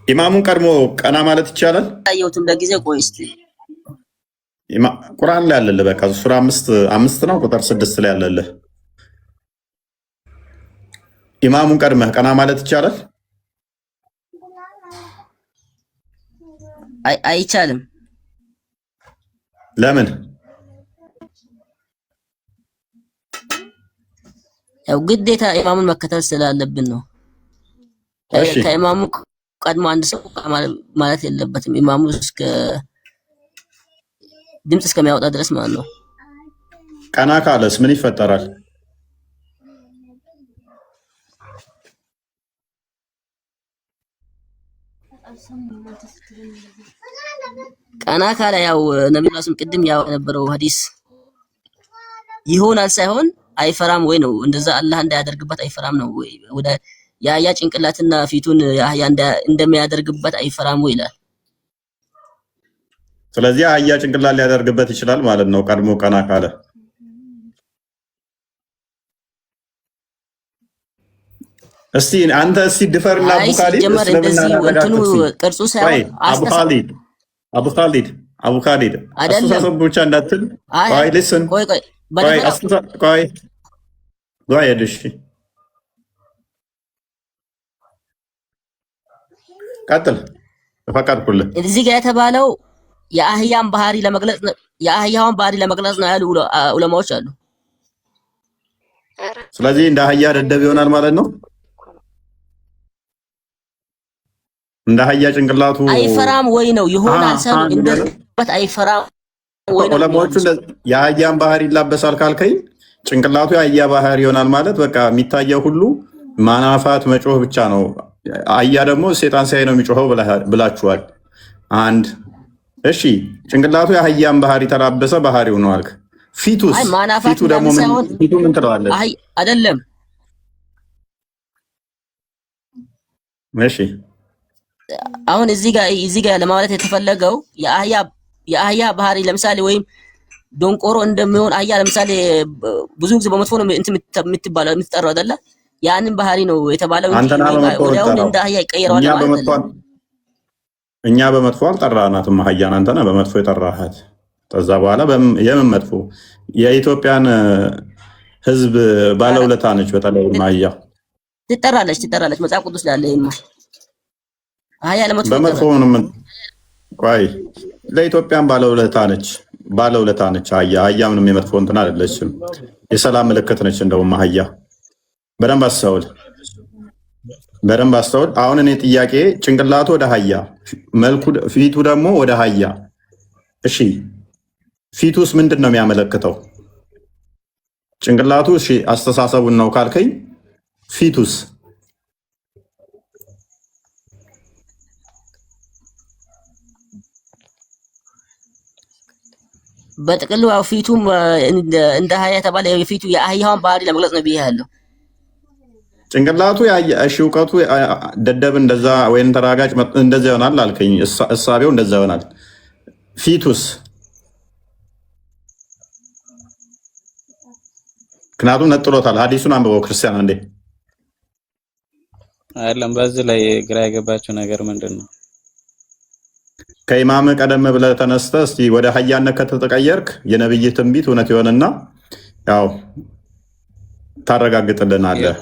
[SPEAKER 1] ኢማሙን ቀድሞ ቀና ማለት ይቻላል።
[SPEAKER 8] ታየውትም ለጊዜው ቆይ እስቲ
[SPEAKER 1] ቁርአን ላይ አለልህ። በቃ ሱራ 5 ነው ቁጥር 6 ላይ አለልህ። ኢማሙን ቀድመህ ቀና ማለት ይቻላል?
[SPEAKER 8] አይቻልም።
[SPEAKER 1] ለምን?
[SPEAKER 8] ያው ግዴታ ኢማሙን መከተል ስላለብን ነው። ከኢማሙ ቀድሞ አንድ ሰው ማለት የለበትም። ኢማሙ እስከ ድምጽ እስከሚያወጣ ድረስ ማለት ነው።
[SPEAKER 1] ቀና ካለስ ምን ይፈጠራል?
[SPEAKER 8] ቀና ካለ ያው ነብዩ ራሱም ቅድም ያው የነበረው ሐዲስ ይሆናል ሳይሆን አይፈራም ወይ ነው። እንደዛ አላህ እንዳያደርግበት አይፈራም ነው ወይ? ወደ የአህያ ጭንቅላትና ፊቱን የአህያ እንደሚያደርግበት አይፈራም ወይ ይላል።
[SPEAKER 1] ስለዚህ አህያ ጭንቅላት ሊያደርግበት ይችላል ማለት ነው ቀድሞ ቀና ካለ። እስቲ አንተ እስቲ ድፈርና
[SPEAKER 8] ቅርጹ ሳይሆን
[SPEAKER 1] አቡ ኻሊድ አስተሳሰብ ብቻ እንዳትል። ቆይ ሊስን ቆይ እሺ ቀጥል። ተፈቀድኩልህ።
[SPEAKER 8] እዚህ ጋር የተባለው የአህያውን ባህሪ ለመግለጽ ነው ያሉ ዑለማዎች አሉ።
[SPEAKER 1] ስለዚህ እንደ አህያ ደደብ ይሆናል ማለት ነው። እንደ አህያ ጭንቅላቱ
[SPEAKER 8] አይፈራም ወይ ነው ይሆናል ሳይሆን እንደበት አይፈራም ወይ ነው።
[SPEAKER 1] ዑለማዎቹ የአህያን ባህሪ ይላበሳል ካልከኝ ጭንቅላቱ የአህያ ባህሪ ይሆናል ማለት በቃ የሚታየው ሁሉ ማናፋት መጮህ ብቻ ነው። አህያ ደግሞ ሴጣን ሲያይ ነው የሚጮኸው ብላችኋል። አንድ እሺ፣ ጭንቅላቱ የአህያን ባህሪ ተላበሰ ባህሪው ነው አልክ። ፊቱስ? ፊቱ ደግሞ ምን ትለዋለህ?
[SPEAKER 8] አይደለም።
[SPEAKER 1] እሺ፣
[SPEAKER 8] አሁን እዚህ ጋር ለማለት የተፈለገው የአህያ ባህሪ ለምሳሌ ወይም ዶንቆሮ እንደሚሆን አህያ ለምሳሌ ብዙ ጊዜ በመጥፎ ነው የምትጠራው አይደለ? ያንን ባህሪ ነው የተባለው እንጂ ወዲያውኑ እንደ አህያ ይቀየራል ማለት ነው።
[SPEAKER 1] እኛ በመጥፎ አልጠራናትም አህያን፣ አንተ ነህ በመጥፎ የጠራሃት። ከዛ በኋላ የምን መጥፎ? የኢትዮጵያን ሕዝብ ባለውለታ ነች። በተለይ አህያ
[SPEAKER 8] ትጠራለች መጽሐፍ ቅዱስ ላይ አለ። አህያ
[SPEAKER 1] በመጥፎ ነው። ቆይ ለኢትዮጵያን ባለውለታ ነች አህያ ምንም የመጥፎ እንትን አይደለችም። የሰላም ምልክት ነች። እንደውም አህያ በደንብ አስተውል። አሁን እኔ ጥያቄ ጭንቅላቱ ወደ አህያ ፊቱ ደግሞ ወደ አህያ። እሺ ፊቱስ ምንድን ነው የሚያመለክተው? ጭንቅላቱ እሺ አስተሳሰቡን ነው ካልከኝ ፊቱስ?
[SPEAKER 8] በጥቅሉ ያው ፊቱም እንደ አህያ ተባለ። የፊቱ የአህያውን ባህሪ ለመግለጽ ነው ብያለሁ።
[SPEAKER 1] ጭንቅላቱ እሺ እውቀቱ ደደብ እንደዛ ወይም ተራጋጭ እንደዛ ይሆናል አልከኝ። እሳቤው እንደዛ ይሆናል። ፊቱስ? ምክንያቱም ነጥሎታል። ሐዲሱን አንብበው ክርስቲያን እንዴ
[SPEAKER 9] አይደለም። በዚህ ላይ ግራ የገባቸው ነገር ምንድን ነው?
[SPEAKER 1] ከኢማም ቀደም ብለህ ተነስተህ እስቲ ወደ አህያነት ከተቀየርክ የነብይ ትንቢት እውነት ይሆንና ያው ታረጋግጥልናለህ።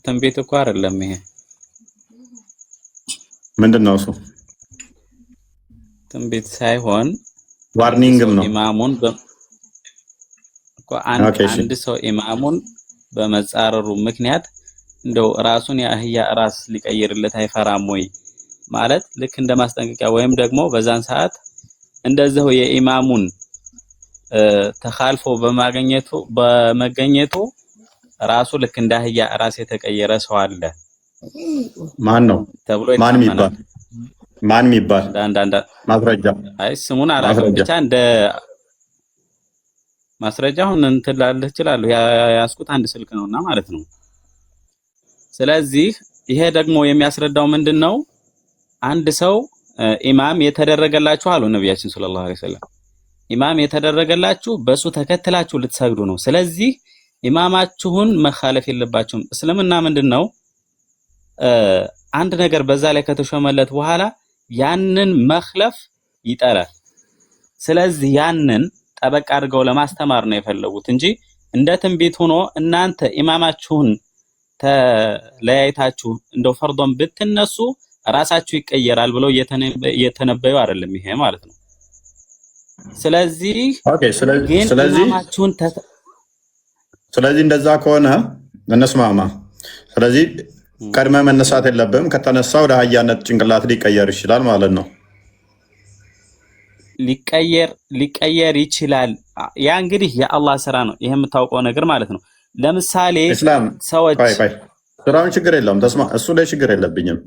[SPEAKER 9] ትንቢት እኮ አይደለም ይሄ።
[SPEAKER 1] ምንድነው እሱ?
[SPEAKER 9] ትንቢት ሳይሆን
[SPEAKER 1] ዋርኒንግም ነው።
[SPEAKER 9] ኢማሙን አንድ ሰው ኢማሙን በመጻረሩ ምክንያት እንደው ራሱን የአህያ ራስ ሊቀይርለት አይፈራም ወይ ማለት ልክ እንደ ማስጠንቀቂያ ወይም ደግሞ በዛን ሰዓት እንደዚሁ የኢማሙን ተኻልፎ በመገኘቱ ራሱ ልክ እንደ አህያ ራስ የተቀየረ ሰው አለ።
[SPEAKER 1] ማን ነው ተብሎ ማን የሚባል ማስረጃ?
[SPEAKER 9] አይ ስሙን አላውቅም፣ ብቻ እንደ ማስረጃውን እንትን ላልህ እችላለሁ። ያስኩት አንድ ስልክ ነውና ማለት ነው። ስለዚህ ይሄ ደግሞ የሚያስረዳው ምንድነው? አንድ ሰው ኢማም የተደረገላችሁ አሉ ነብያችን ሰለላሁ ዐለይሂ ወሰለም። ኢማም የተደረገላችሁ በሱ ተከትላችሁ ልትሰግዱ ነው። ስለዚህ ኢማማችሁን መኻለፍ የለባችሁም። እስልምና ምንድነው? አንድ ነገር በዛ ላይ ከተሾመለት በኋላ ያንን መኽለፍ ይጠላል። ስለዚህ ያንን ጠበቅ አድርገው ለማስተማር ነው የፈለጉት እንጂ እንደ ትንቢት ሆኖ እናንተ ኢማማችሁን ተለያይታችሁ እንደው ፈርዶን ብትነሱ ራሳችሁ ይቀየራል ብለው እየተነበዩ አይደለም ይሄ ማለት ነው። ስለዚህ
[SPEAKER 1] ስለዚህ እንደዛ ከሆነ እንስማማ። ስለዚህ ቀድመ መነሳት የለብም። ከተነሳ ወደ አህያነት ጭንቅላት ሊቀየር ይችላል ማለት ነው።
[SPEAKER 9] ሊቀየር ይችላል። ያ እንግዲህ የአላህ ስራ ነው። ይሄ የምታውቀው ነገር ማለት ነው። ለምሳሌ ሰዎች
[SPEAKER 1] ስራውን ችግር የለውም ተስማ እሱ ላይ ችግር የለብኝም።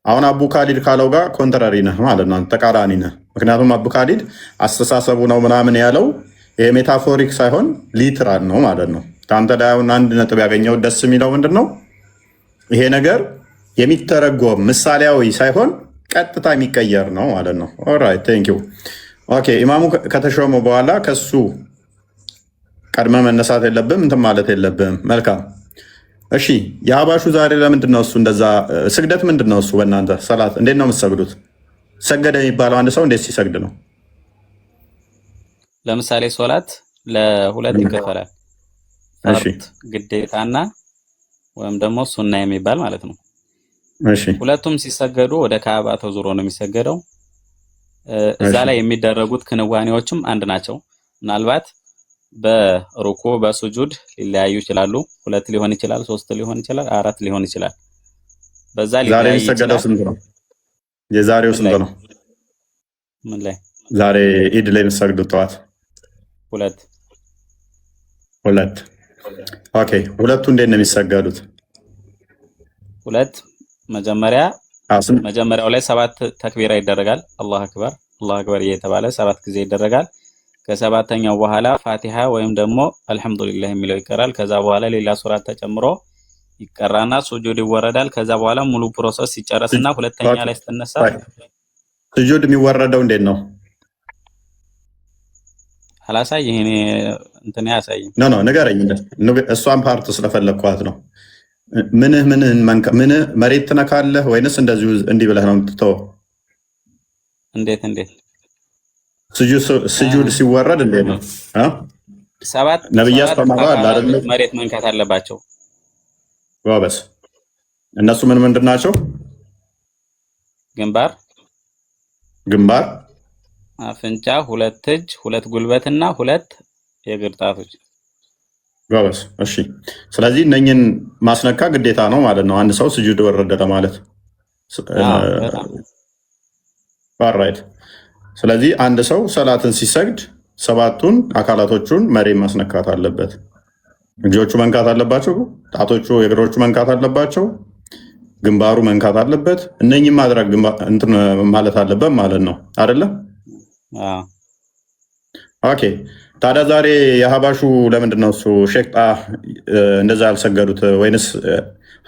[SPEAKER 1] አሁን አቡ ካሊድ ካለው ጋር ኮንትራሪ ነህ ማለት ነው፣ ተቃራኒ ነህ። ምክንያቱም አቡ ካሊድ አስተሳሰቡ ነው ምናምን ያለው ይሄ ሜታፎሪክ ሳይሆን ሊትራል ነው ማለት ነው። ከአንተ ላይ አሁን አንድ ነጥብ ያገኘው ደስ የሚለው ምንድን ነው? ይሄ ነገር የሚተረጎም ምሳሌያዊ ሳይሆን ቀጥታ የሚቀየር ነው ማለት ነው። ኦልራይት ቴንክ ዩ። ኦኬ ኢማሙ ከተሾመ በኋላ ከሱ ቀድመ መነሳት የለብም እንትን ማለት የለብም። መልካም እሺ። የሀባሹ ዛሬ ለምንድን ነው እሱ እንደዛ? ስግደት ምንድን ነው እሱ? በእናንተ ሰላት እንዴት ነው የምትሰግዱት? ሰገደ የሚባለው አንድ ሰው እንዴት ሲሰግድ ነው?
[SPEAKER 9] ለምሳሌ ሶላት ለሁለት ይከፈላል። ፈርድ ግዴታና ወይም ደግሞ ሱና የሚባል ማለት ነው።
[SPEAKER 1] እሺ
[SPEAKER 9] ሁለቱም ሲሰገዱ ወደ ካዕባ ተዞሮ ነው የሚሰገደው። እዛ ላይ የሚደረጉት ክንዋኔዎችም አንድ ናቸው። ምናልባት በሩኩ በሱጁድ ሊለያዩ ይችላሉ። 2 ሊሆን ይችላል፣ 3 ሊሆን ይችላል፣ 4 ሊሆን ይችላል። በዛ
[SPEAKER 1] ዛሬ የሚሰገደው ስንት ነው? የዛሬው ስንት ነው?
[SPEAKER 9] ምን ላይ
[SPEAKER 1] ዛሬ ኢድ ላይ የሚሰግዱት ጠዋት 2 ኦኬ። ሁለቱ እንዴት ነው የሚሰገዱት?
[SPEAKER 9] 2 መጀመሪያው ላይ 7 ተክቢራ ይደረጋል። አላሁ አክበር አላሁ አክበር እየተባለ 7 ጊዜ ይደረጋል። ከሰባተኛው በኋላ ፋቲሃ ወይም ደግሞ አልሐምዱሊላህ የሚለው ይቀራል። ከዛ በኋላ ሌላ ሱራት ተጨምሮ ይቀራና ሱጁድ ይወረዳል። ከዛ በኋላ ሙሉ ፕሮሰስ ሲጨረስና ሁለተኛ ላይ ስትነሳ
[SPEAKER 1] ሱጁድ የሚወረደው እንዴት ነው?
[SPEAKER 9] አላሳይ ይሄኔ እንትን ያሳይ
[SPEAKER 1] ኖ ንገረኝ። እሷን ፓርት ስለፈለኳት ነው። ምንህ መሬት ትነካለህ ወይንስ እንደዚሁ እንዲህ ብለህ ነው የምትተወው?
[SPEAKER 9] እንዴት
[SPEAKER 1] ስጁድ ሲወረድ እንዴት ነው?
[SPEAKER 9] ሰባት
[SPEAKER 1] ነብያት ተማራል አይደል?
[SPEAKER 9] መሬት መንካት አለባቸው።
[SPEAKER 1] ጎበዝ። እነሱ ምንድን ናቸው? ግንባር፣
[SPEAKER 9] አፍንጫ፣ 2 እጅ፣ 2 ጉልበትና 2 የእግር ጣቶች።
[SPEAKER 1] ጎበዝ። እሺ። ስለዚህ እነኝን ማስነካ ግዴታ ነው ማለት ነው፣ አንድ ሰው ስጁድ ወረደ ለማለት። ኦልራይት። ስለዚህ አንድ ሰው ሰላትን ሲሰግድ 7ቱን አካላቶቹን መሬት ማስነካት አለበት። እጆቹ መንካት አለባቸው፣ ጣቶቹ የእግሮቹ መንካት አለባቸው፣ ግንባሩ መንካት አለበት። እነኝም ማድረግ እንትን ማለት አለበት ማለት ነው አይደለ? ኦኬ። ታዲያ ዛሬ የሀባሹ ለምንድን ነው እሱ ሼክ እንደዛ ያልሰገዱት? ወይንስ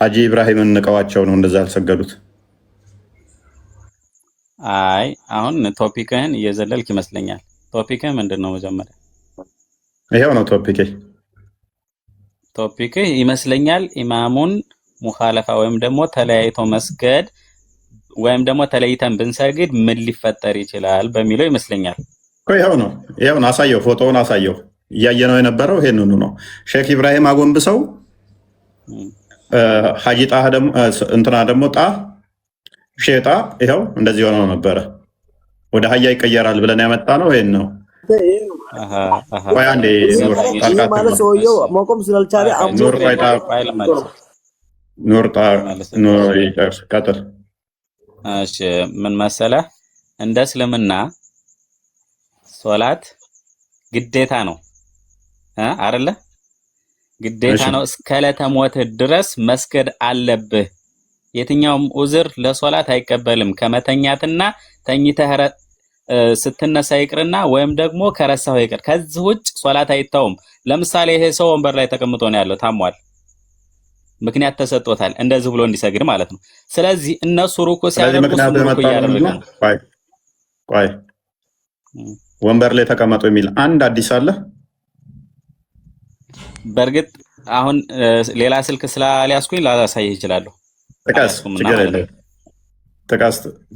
[SPEAKER 1] ሀጂ ኢብራሂምን ንቀዋቸው ነው እንደዛ ያልሰገዱት?
[SPEAKER 9] አይ አሁን ቶፒክህን እየዘለልክ ይመስለኛል። ቶፒክህ ምንድን ነው? መጀመሪያ
[SPEAKER 1] ይሄው ነው
[SPEAKER 9] ቶፒክህ ይመስለኛል። ኢማሙን ሙኻለፋ ወይም ደግሞ ተለያይቶ መስገድ ወይም ደግሞ ተለይተን ብንሰግድ ምን ሊፈጠር ይችላል በሚለው ይመስለኛል።
[SPEAKER 1] ይሄው ነው አሳየው፣ ፎቶውን አሳየው። እያየነው የነበረው ይሄንኑ ነው። ሼክ ኢብራሂም አጎንብሰው ሀጂ ጣህ ደግሞ እንትና ደግሞ ሼጣ ይኸው እንደዚህ ሆኖ ነበረ። ወደ አህያ ይቀየራል ብለን ያመጣ ነው ይሄን ነው። አንዴ
[SPEAKER 10] ማለት ሰውየው መቆም ስላልቻለ
[SPEAKER 1] ቀጥል።
[SPEAKER 9] እሺ ምን መሰለህ፣ እንደ እስልምና ሶላት ግዴታ ነው አይደለ? ግዴታ ነው። እስከ ዕለተ ሞትህ ድረስ መስገድ አለብህ። የትኛውም ዑዝር ለሶላት አይቀበልም። ከመተኛትና ተኝተህ ስትነሳ ይቅርና ወይም ደግሞ ከረሳው ይቅር። ከዚህ ውጭ ሶላት አይተውም። ለምሳሌ ይሄ ሰው ወንበር ላይ ተቀምጦ ነው ያለው፣ ታሟል፣ ምክንያት ተሰጥቶታል እንደዚህ ብሎ እንዲሰግድ ማለት ነው። ስለዚህ እነሱ ሩኩ ሲያደርጉ ሩኩ እያደረገ ነው።
[SPEAKER 1] ቆይ ወንበር ላይ ተቀመጡ የሚል አንድ አዲስ አለ?
[SPEAKER 9] በእርግጥ አሁን ሌላ ስልክ ስላልያዝኩኝ ላሳይህ እችላለሁ።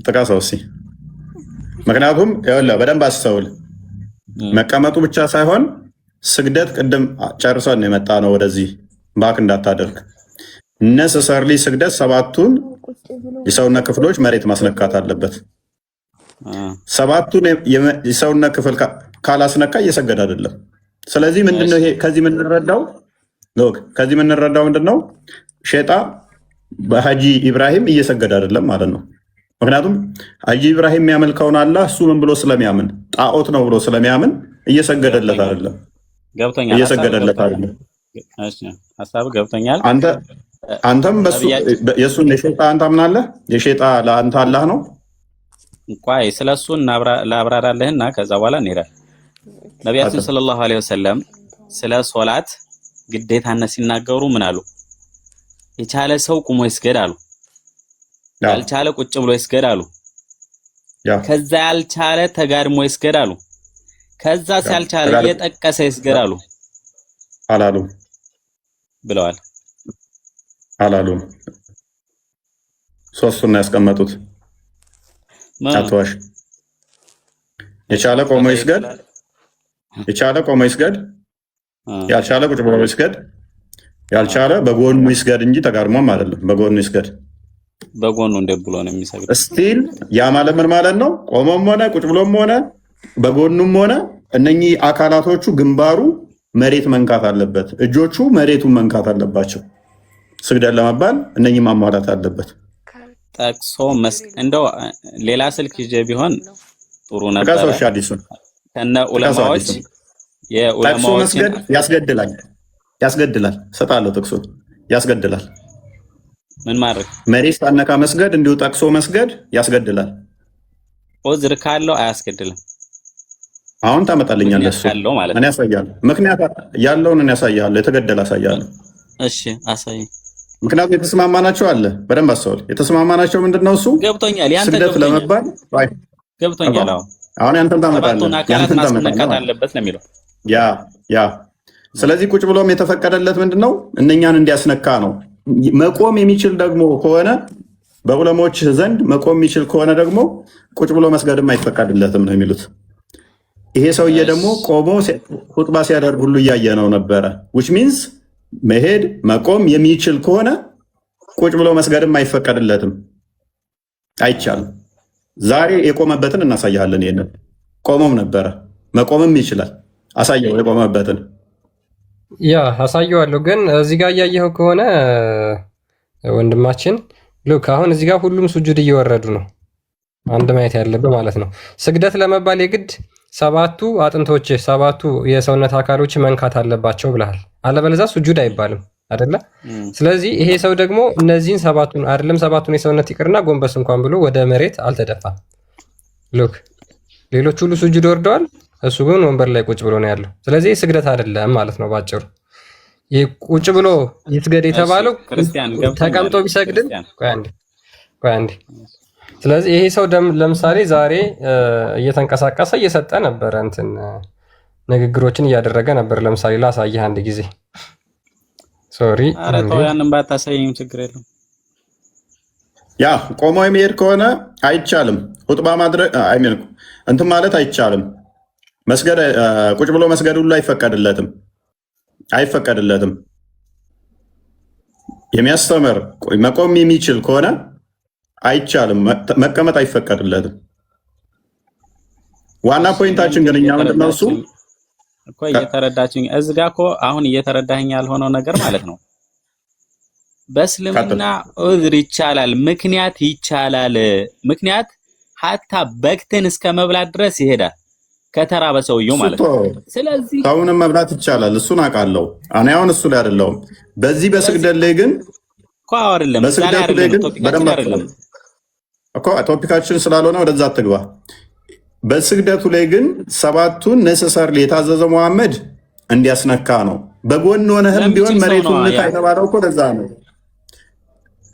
[SPEAKER 1] ጥቀሰው እስኪ። ምክንያቱም ይኸውልህ በደንብ አስተውል። መቀመጡ ብቻ ሳይሆን ስግደት ቅድም ጨርሰን የመጣ ነው። ወደዚህ ባክ እንዳታደርግ ነሰሰርሊ ስግደት ሰባቱን የሰውነት ክፍሎች መሬት ማስነካት አለበት። ሰባቱን የሰውነት ክፍል ካላስነካ እየሰገደ አይደለም። ስለዚህ ምንድነው ይሄ ከዚህ የምንረዳው ምንድነው? ሸይጣን በሐጂ ኢብራሂም እየሰገደ አይደለም ማለት ነው። ምክንያቱም ሐጂ ኢብራሂም የሚያመልከውን አላህ እሱ ምን ብሎ ስለሚያምን ጣዖት ነው ብሎ ስለሚያምን እየሰገደለት አይደለም።
[SPEAKER 9] ገብቶኛል።
[SPEAKER 1] እየሰገደለት አይደለም።
[SPEAKER 9] እሺ ሀሳብ ገብቶኛል።
[SPEAKER 1] አንተም በሱ የሱን የሸይጣን ታምናለህ? የሸይጣን ለአንተ አላህ ነው።
[SPEAKER 9] እንኳን ስለሱ ላብራራለህና ከዛ በኋላ እንሄዳለን። ነቢያችን ሰለላሁ ዐለይሂ ወሰለም ስለ ሶላት ግዴታነት ሲናገሩ ምን አሉ? የቻለ ሰው ቁሞ ይስገድ አሉ። ያልቻለ ቁጭ ብሎ ይስገድ አሉ። ከዛ ያልቻለ ተጋድሞ ይስገድ አሉ። ከዛ ያልቻለ እየጠቀሰ ይስገድ አሉ።
[SPEAKER 1] አላሉ
[SPEAKER 9] ብለዋል።
[SPEAKER 1] አላሉ ሶስቱን ያስቀመጡት አትዋሽ። የቻለ ቆሞ ይስገድ፣ የቻለ ቆሞ ይስገድ፣ ያልቻለ ቁጭ ብሎ ይስገድ፣ ያልቻለ በጎኑ ይስገድ እንጂ ተጋድሞም አይደለም። በጎኑ ይስገድ።
[SPEAKER 9] በጎኑ እንደ ብሎ ነው የሚሰግድ።
[SPEAKER 1] ስቲል ያ ማለት ምን ማለት ነው? ቆሞም ሆነ ቁጭ ብሎም ሆነ በጎኑም ሆነ እነኚህ አካላቶቹ ግንባሩ መሬት መንካት አለበት፣ እጆቹ መሬቱን መንካት አለባቸው። ስግደት ለመባል እነኚህ ማሟላት አለበት።
[SPEAKER 9] ጠቅሶ እንደው ሌላ ስልክ ይዤ ቢሆን ጥሩ ነበር።
[SPEAKER 1] ጠቅሶ አዲሱን
[SPEAKER 9] ከነ ዑለማዎች
[SPEAKER 1] ጠቅሶ መስገድ ያስገድላል። ሰጣለሁ ጥቅሱ ያስገድላል።
[SPEAKER 9] ምን ማድረግ
[SPEAKER 1] መሬት ሳነካ መስገድ እንዲሁ ጠቅሶ መስገድ ያስገድላል።
[SPEAKER 9] ዑዝር ካለው አያስገድልም።
[SPEAKER 1] አሁን ታመጣልኛለህ እሱ እኔ ያሳያለሁ። ምክንያት ያለውን እኔ ያሳያለሁ። የተገደለ አሳያለሁ።
[SPEAKER 9] እሺ አሳይ።
[SPEAKER 1] ምክንያቱም የተስማማናቸው አለ። በደንብ አስተውል። የተስማማናቸው ምንድነው? እሱ
[SPEAKER 9] ገብቶኛል። ያንተ
[SPEAKER 1] ስግደት ለመባል
[SPEAKER 9] ገብቶኛል።
[SPEAKER 1] አሁን ያንተን ታመጣለህ።
[SPEAKER 9] ያንተን ታመጣለህ አለበት ነው የሚለው
[SPEAKER 1] ያ ስለዚህ ቁጭ ብሎም የተፈቀደለት ምንድነው? እነኛን እንዲያስነካ ነው። መቆም የሚችል ደግሞ ከሆነ በዑለሞች ዘንድ መቆም የሚችል ከሆነ ደግሞ ቁጭ ብሎ መስገድም አይፈቀድለትም ነው የሚሉት። ይሄ ሰውዬ ደግሞ ቆሞ ኹጥባ ሲያደርግ ሁሉ እያየ ነው ነበረ። which means መሄድ መቆም የሚችል ከሆነ ቁጭ ብሎ መስገድም አይፈቀድለትም፣ አይቻልም። ዛሬ የቆመበትን እናሳያለን። ይሄንን ቆሞም ነበረ መቆምም ይችላል። አሳየው የቆመበትን።
[SPEAKER 7] ያ አሳየዋለሁ። ግን እዚህ ጋር እያየኸው ከሆነ ወንድማችን ሉክ አሁን እዚህ ጋር ሁሉም ሱጁድ እየወረዱ ነው። አንድ ማየት ያለብህ ማለት ነው። ስግደት ለመባል የግድ ሰባቱ አጥንቶች ሰባቱ የሰውነት አካሎች መንካት አለባቸው ብለሃል። አለበለዚያ ሱጁድ አይባልም አይደለ? ስለዚህ ይሄ ሰው ደግሞ እነዚህን ሰባቱን አይደለም ሰባቱን የሰውነት ይቅርና ጎንበስ እንኳን ብሎ ወደ መሬት አልተደፋም። ሉክ ሌሎች ሁሉ ሱጁድ ወርደዋል። እሱ ግን ወንበር ላይ ቁጭ ብሎ ነው ያለው። ስለዚህ ስግደት አይደለም ማለት ነው ባጭሩ። ቁጭ ብሎ ይስገድ የተባለው ተቀምጦ ቢሰግድም ቆይ አንዴ። ስለዚህ ይሄ ሰው ለምሳሌ ዛሬ እየተንቀሳቀሰ እየሰጠ ነበረ እንትን ንግግሮችን እያደረገ ነበር። ለምሳሌ ላሳየህ አንድ ጊዜ። ሶሪ
[SPEAKER 9] ኧረ ተው ያንን ባታሳየኝ ችግር የለም።
[SPEAKER 1] ያ ቆሞ የሚሄድ ከሆነ አይቻልም። ኹጥባ ማድረግ እንትን ማለት አይቻልም። መስገድ ቁጭ ብሎ መስገድ ሁሉ አይፈቀድለትም። የሚያስተምር መቆም የሚችል ከሆነ አይቻልም። መቀመጥ አይፈቀድለትም። ዋና ፖይንታችን ግን እኛ ምንድነው እሱ
[SPEAKER 9] እኮ እየተረዳችኝ እዚህ ጋር እኮ አሁን እየተረዳኸኝ ያልሆነው ነገር ማለት ነው። በእስልምና ዑዝር ይቻላል፣ ምክንያት ይቻላል። ምክንያት ሀታ በክትን እስከ መብላት ድረስ ይሄዳል ከተራበ ሰውየው ማለት ነው። ስለዚህ
[SPEAKER 1] ሰውንም መብላት ይቻላል። እሱን አውቃለሁ። እኔ አሁን እሱ ላይ አይደለሁም። በዚህ በስግደት ላይ ግን
[SPEAKER 9] እኮ አይደለም
[SPEAKER 1] በስግደቱ ላይ ግን በደንብ እኮ ቶፒካችን ስላልሆነ ወደዛ አትግባ። በስግደቱ ላይ ግን ሰባቱን ነሰሰርሊ የታዘዘው መሐመድ እንዲያስነካ ነው። በጎን ሆነህም ቢሆን መሬቱን ንካ የተባለው እኮ ለዛ ነው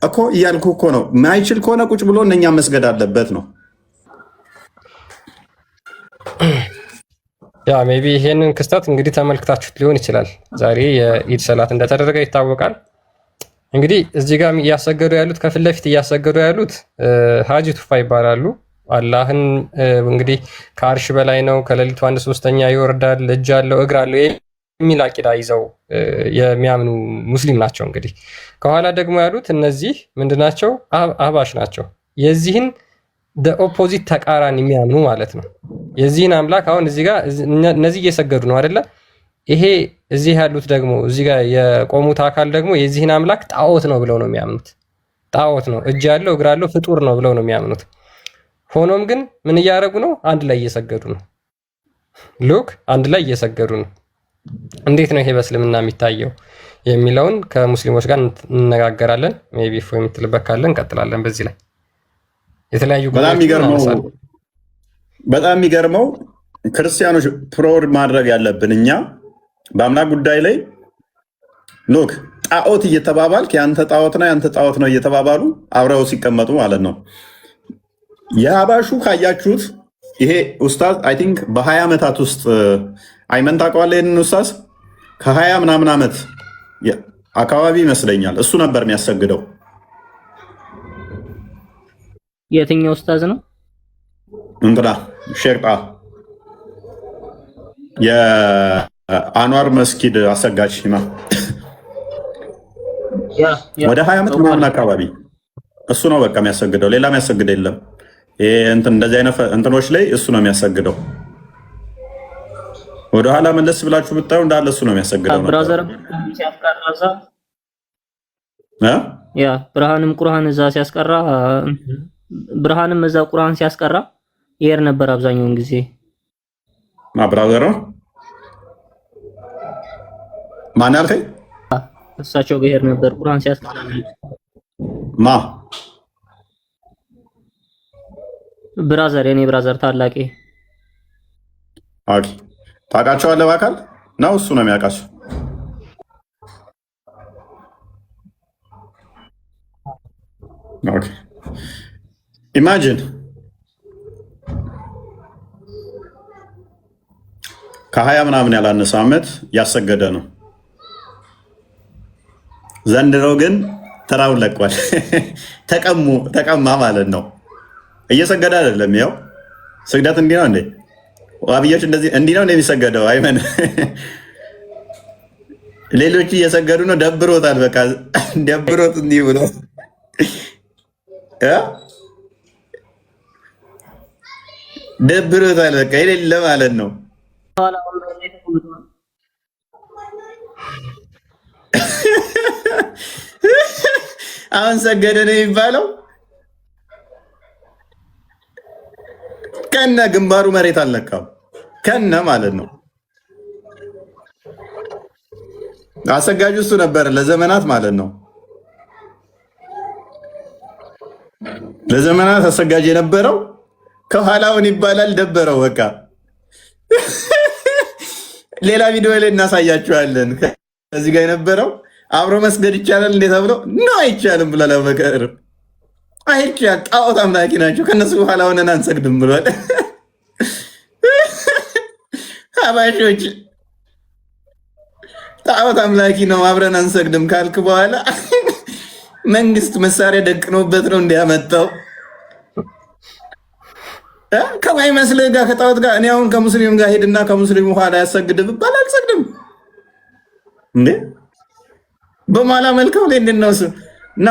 [SPEAKER 1] እኮ እያልኩ እኮ ነው። ማይችል ከሆነ ቁጭ ብሎ እነኛ መስገድ አለበት ነው።
[SPEAKER 7] ያ ሜቢ ይሄንን ክስተት እንግዲህ ተመልክታችሁት ሊሆን ይችላል። ዛሬ የኢድ ሰላት እንደተደረገ ይታወቃል። እንግዲህ እዚህ ጋር እያሰገዱ ያሉት ከፊት ለፊት እያሰገዱ ያሉት ሀጂ ቱፋ ይባላሉ። አላህን እንግዲህ ከአርሽ በላይ ነው፣ ከሌሊቱ 1/3 ይወርዳል፣ እጅ አለው፣ እግር አለው የሚል አቂዳ ይዘው የሚያምኑ ሙስሊም ናቸው። እንግዲህ ከኋላ ደግሞ ያሉት እነዚህ ምንድናቸው? አህባሽ ናቸው። የዚህን ኦፖዚት ተቃራኒ የሚያምኑ ማለት ነው። የዚህን አምላክ አሁን እዚህ ጋር እነዚህ እየሰገዱ ነው አይደለ? ይሄ እዚህ ያሉት ደግሞ እዚህ ጋር የቆሙት አካል ደግሞ የዚህን አምላክ ጣዖት ነው ብለው ነው የሚያምኑት። ጣዖት ነው፣ እጅ ያለው እግር አለው ፍጡር ነው ብለው ነው የሚያምኑት። ሆኖም ግን ምን እያደረጉ ነው? አንድ ላይ እየሰገዱ ነው። ሉክ አንድ ላይ እየሰገዱ ነው። እንዴት ነው ይሄ በእስልምና የሚታየው የሚለውን ከሙስሊሞች ጋር እንነጋገራለን። ሜይ ቢ ፎ የምትልበት ካለ እንቀጥላለን። በዚህ ላይ የተለያዩ
[SPEAKER 1] በጣም የሚገርመው ክርስቲያኖች ፕሮድ ማድረግ ያለብን እኛ በአምላክ ጉዳይ ላይ ሉክ ጣዖት እየተባባልክ ያንተ ጣዖት ነው ያንተ ጣዖት ነው እየተባባሉ አብረው ሲቀመጡ ማለት ነው። የአባሹ ካያችሁት ይሄ ኡስታዝ አይ ቲንክ በ20 ዓመታት ውስጥ አይመን ታውቀዋለህ? ይሄንን ኡስታዝ ከ20 ምናምን ዓመት አካባቢ ይመስለኛል እሱ ነበር የሚያሰግደው።
[SPEAKER 8] የትኛው ኡስታዝ ነው?
[SPEAKER 1] እንትና ሼርጣ የአንዋር መስጊድ አሰጋጅ ኢማም ወደ 20 ዓመት ምናምን አካባቢ እሱ ነው በቃ የሚያሰግደው። ሌላ የሚያሰግድ የለም። ይሄ እንደዚህ አይነት እንትኖች ላይ እሱ ነው የሚያሰግደው። ወደ ኋላ መለስ ብላችሁ ብታዩ እንዳለ እሱ ነው የሚያሰግደው።
[SPEAKER 8] ብራዘር ሲያስቀራዛ ያ ብርሃንም ቁርአን እዛ ሲያስቀራ ብርሃንም እዛ ቁርአን ሲያስቀራ ይሄር ነበር አብዛኛውን ጊዜ።
[SPEAKER 1] ብራዘር ማን አልከኝ?
[SPEAKER 8] እሳቸው ጋር ይሄር ነበር ቁርአን ሲያስቀራ። ብራዘር የኔ ብራዘር ታላቄ።
[SPEAKER 1] ኦኬ ታውቃቸዋለህ በአካል ነው? እሱ ነው የሚያውቃቸው። ኦኬ ኢማጂን ከ20 ምናምን ያላነሰ ዓመት ያሰገደ ነው። ዘንድሮ ግን ተራውን ለቋል። ተቀማ ማለት ነው። እየሰገደ አይደለም። ያው ስግደት እንዲህ ነው እንዴ? ዋብዮች እንደዚህ እንዲህ ነው እንደሚሰገደው አይመን ሌሎች እየሰገዱ ነው። ደብሮታል። በቃ ደብሮት እንዲህ ብሎ ደብሮታል። በቃ የሌለ ማለት ነው። አሁን ሰገደ ነው የሚባለው። ከነ ግንባሩ መሬት አልነካም። ከነ ማለት ነው። አሰጋጁ እሱ ነበር ለዘመናት ማለት ነው። ለዘመናት አሰጋጅ የነበረው ከኋላውን ይባላል። ደበረው በቃ። ሌላ ቪዲዮ ላይ እናሳያችኋለን። ከዚህ ጋር የነበረው አብሮ መስገድ ይቻላል እንዴ ተብሎ ነው አይቻልም ብሏል አቡበከር። አይቻል ጣዖት አምላኪ ናቸው ከነሱ በኋላ ሆነን አንሰግድም ብሏል። አባሾች ጣዖት አምላኪ ነው አብረን አንሰግድም ካልክ በኋላ መንግስት መሳሪያ ደቅኖበት ነው እንዲያመጣው ከማይመስልህ ጋር ከጣዖት ጋር። እኔ አሁን ከሙስሊም ጋር ሄድና ከሙስሊም በኋላ ያሰግድ ብባል አልሰግድም እንዴ? በማላ መልከው ላይ እንደነው እና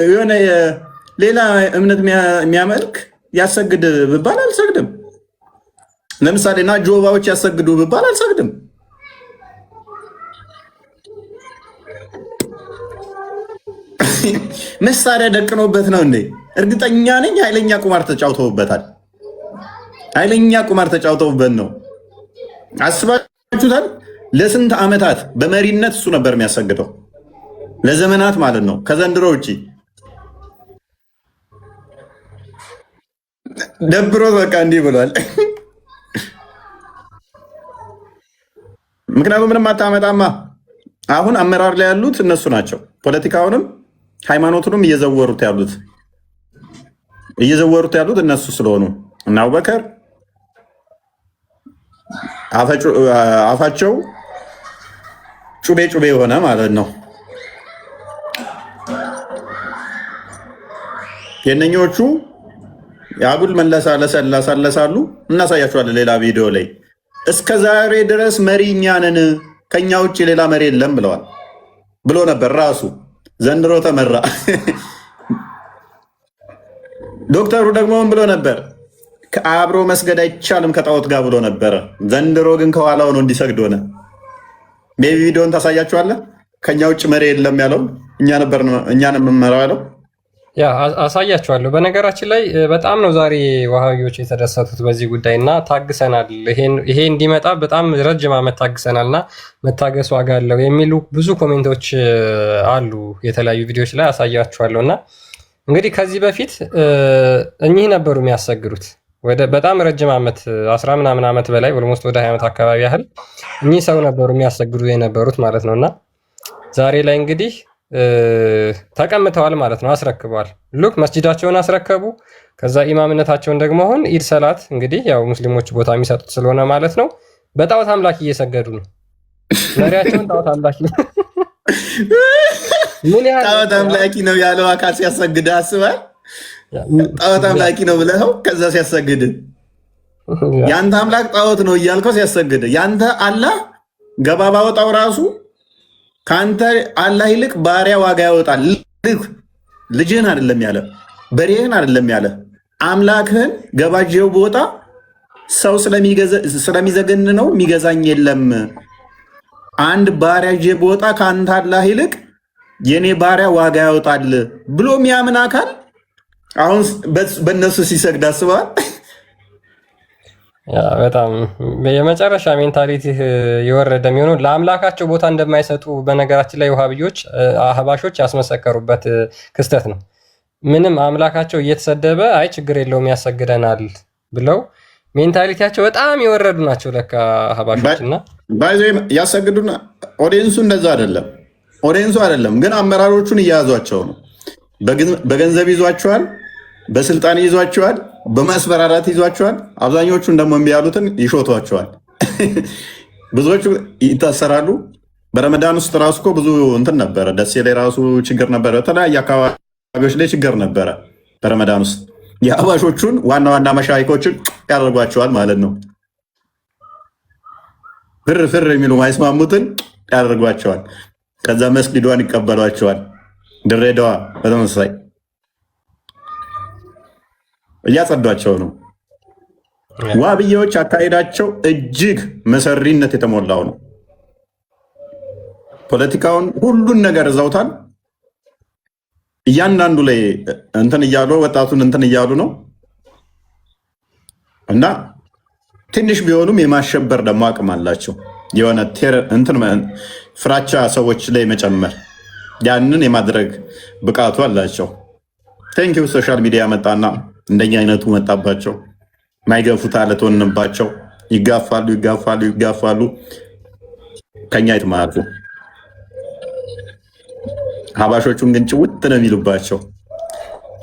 [SPEAKER 1] የሆነ ሌላ እምነት የሚያመልክ ያሰግድ ብባል አልሰግድም። ለምሳሌ እና ጆባዎች ያሰግዱ ብባል አልሰግድም። መሳሪያ ደቅኖበት ነው እንዴ? እርግጠኛ ነኝ ኃይለኛ ቁማር ተጫውተውበታል። ኃይለኛ ቁማር ተጫውተውበት ነው። አስባችሁታል? ለስንት ዓመታት በመሪነት እሱ ነበር የሚያሰግደው፣ ለዘመናት ማለት ነው። ከዘንድሮ ውጪ ደብሮት በቃ እንዲህ ብሏል። ምክንያቱም ምንም አታመጣማ። አሁን አመራር ላይ ያሉት እነሱ ናቸው። ፖለቲካውንም ሃይማኖቱንም እየዘወሩት ያሉት እነሱ ስለሆኑ እና አቡበከር አፋቸው ጩቤ የሆነ ማለት ነው። የእነኞቹ የአጉል መለሳለሳሉ። እናሳያችኋለን ሌላ ቪዲዮ ላይ። እስከ ዛሬ ድረስ መሪ እኛ ነን፣ ከኛ ውጭ ሌላ መሪ የለም ብለዋል ብሎ ነበር ራሱ። ዘንድሮ ተመራ። ዶክተሩ ደግሞ ምን ብሎ ነበር? ከአብሮ መስገድ አይቻልም ከጣዖት ጋር ብሎ ነበረ። ዘንድሮ ግን ከኋላው ነው እንዲሰግድ ሆነ። ቤቢ ቪዲዮን ታሳያችኋለህ። ከኛ ውጭ መሪ የለም ያለው እኛን የምንመራው ያለው
[SPEAKER 7] ያ አሳያችኋለሁ። በነገራችን ላይ በጣም ነው ዛሬ ዋሃቢዎች የተደሰቱት በዚህ ጉዳይ እና ታግሰናል፣ ይሄ እንዲመጣ በጣም ረጅም ዓመት ታግሰናል እና መታገስ ዋጋ አለው የሚሉ ብዙ ኮሜንቶች አሉ የተለያዩ ቪዲዮዎች ላይ አሳያችኋለሁ። እና እንግዲህ ከዚህ በፊት እኚህ ነበሩ የሚያሰግዱት ወደ በጣም ረጅም ዓመት 10 ምናምን ዓመት በላይ ኦልሞስት ወደ 20 ዓመት አካባቢ ያህል እኚህ ሰው ነበሩ የሚያሰግዱ የነበሩት ማለት ነው። እና ዛሬ ላይ እንግዲህ ተቀምጠዋል ማለት ነው። አስረክበዋል። ሉክ መስጂዳቸውን አስረከቡ። ከዛ ኢማምነታቸውን ደግሞ አሁን ኢድ ሰላት እንግዲህ ያው ሙስሊሞች ቦታ የሚሰጡት ስለሆነ ማለት ነው በጣዖት አምላክ እየሰገዱ ነው። መሪያቸውን ጣዖት አምላኪ
[SPEAKER 1] ጣዖት አምላኪ ነው ያለው አካል ሲያሰግድ አስባል። ጣዖት አምላኪ ነው ብለኸው ከዛ ሲያሰግድ ያንተ አምላክ ጣዖት ነው እያልከው ሲያሰግድ ያንተ አላህ ገባ ባወጣው ራሱ ከአንተ አላህ ይልቅ ባሪያ ዋጋ ያወጣል። ልጅህን አይደለም ያለ፣ በሬህን አይደለም ያለ፣ አምላክህን ገባጀው ቦታ ሰው ስለሚዘገን ነው የሚገዛኝ የለም። አንድ ባሪያ ጀ ቦታ ከአንተ አላህ ይልቅ የኔ ባሪያ ዋጋ ያወጣል ብሎ የሚያምን አካል አሁን በእነሱ ሲሰግድ አስበዋል።
[SPEAKER 7] በጣም የመጨረሻ ሜንታሊቲ የወረደ የሚሆነው ለአምላካቸው ቦታ እንደማይሰጡ በነገራችን ላይ ውሃብዮች አህባሾች ያስመሰከሩበት ክስተት ነው። ምንም አምላካቸው እየተሰደበ አይ ችግር የለውም ያሰግደናል ብለው ሜንታሊቲያቸው በጣም የወረዱ ናቸው ለካ አህባሾች። እና
[SPEAKER 1] ባይዘ ያሰግዱና ኦዲየንሱ እንደዛ አይደለም፣ ኦዲየንሱ አይደለም ግን አመራሮቹን እያያዟቸው ነው። በገንዘብ ይዟቸዋል፣ በስልጣን ይዟቸዋል፣ በማስፈራራት ይዟቸዋል። አብዛኞቹን ደግሞ እምቢ ያሉትን ይሾቷቸዋል። ብዙዎቹ ይታሰራሉ። በረመዳን ውስጥ ራሱ እኮ ብዙ እንትን ነበረ። ደሴ ላይ ራሱ ችግር ነበረ። በተለያየ አካባቢዎች ላይ ችግር ነበረ በረመዳን ውስጥ። የአባሾቹን ዋና ዋና መሻይኮችን ያደርጓቸዋል ማለት ነው። ፍር የሚሉ ማይስማሙትን ያደርጓቸዋል። ከዛ መስጊዷን ይቀበሏቸዋል። ድሬዳዋ በተመሳሳይ እያጸዷቸው ነው። ዋብያዎች አካሄዳቸው እጅግ መሰሪነት የተሞላው ነው። ፖለቲካውን ሁሉን ነገር እዛውታል። እያንዳንዱ ላይ እንትን እያሉ ወጣቱን እንትን እያሉ ነው እና ትንሽ ቢሆኑም የማሸበር ደግሞ አቅም አላቸው። የሆነ ፍራቻ ሰዎች ላይ መጨመር ያንን የማድረግ ብቃቱ አላቸው። ቴንኪው ሶሻል ሚዲያ መጣና እንደኛ አይነቱ መጣባቸው። ማይገፉት አለት ሆንባቸው። ይጋፋሉ። ከኛ ይጥማሉ። ሀባሾቹን ግን ጭውት ነው የሚሉባቸው።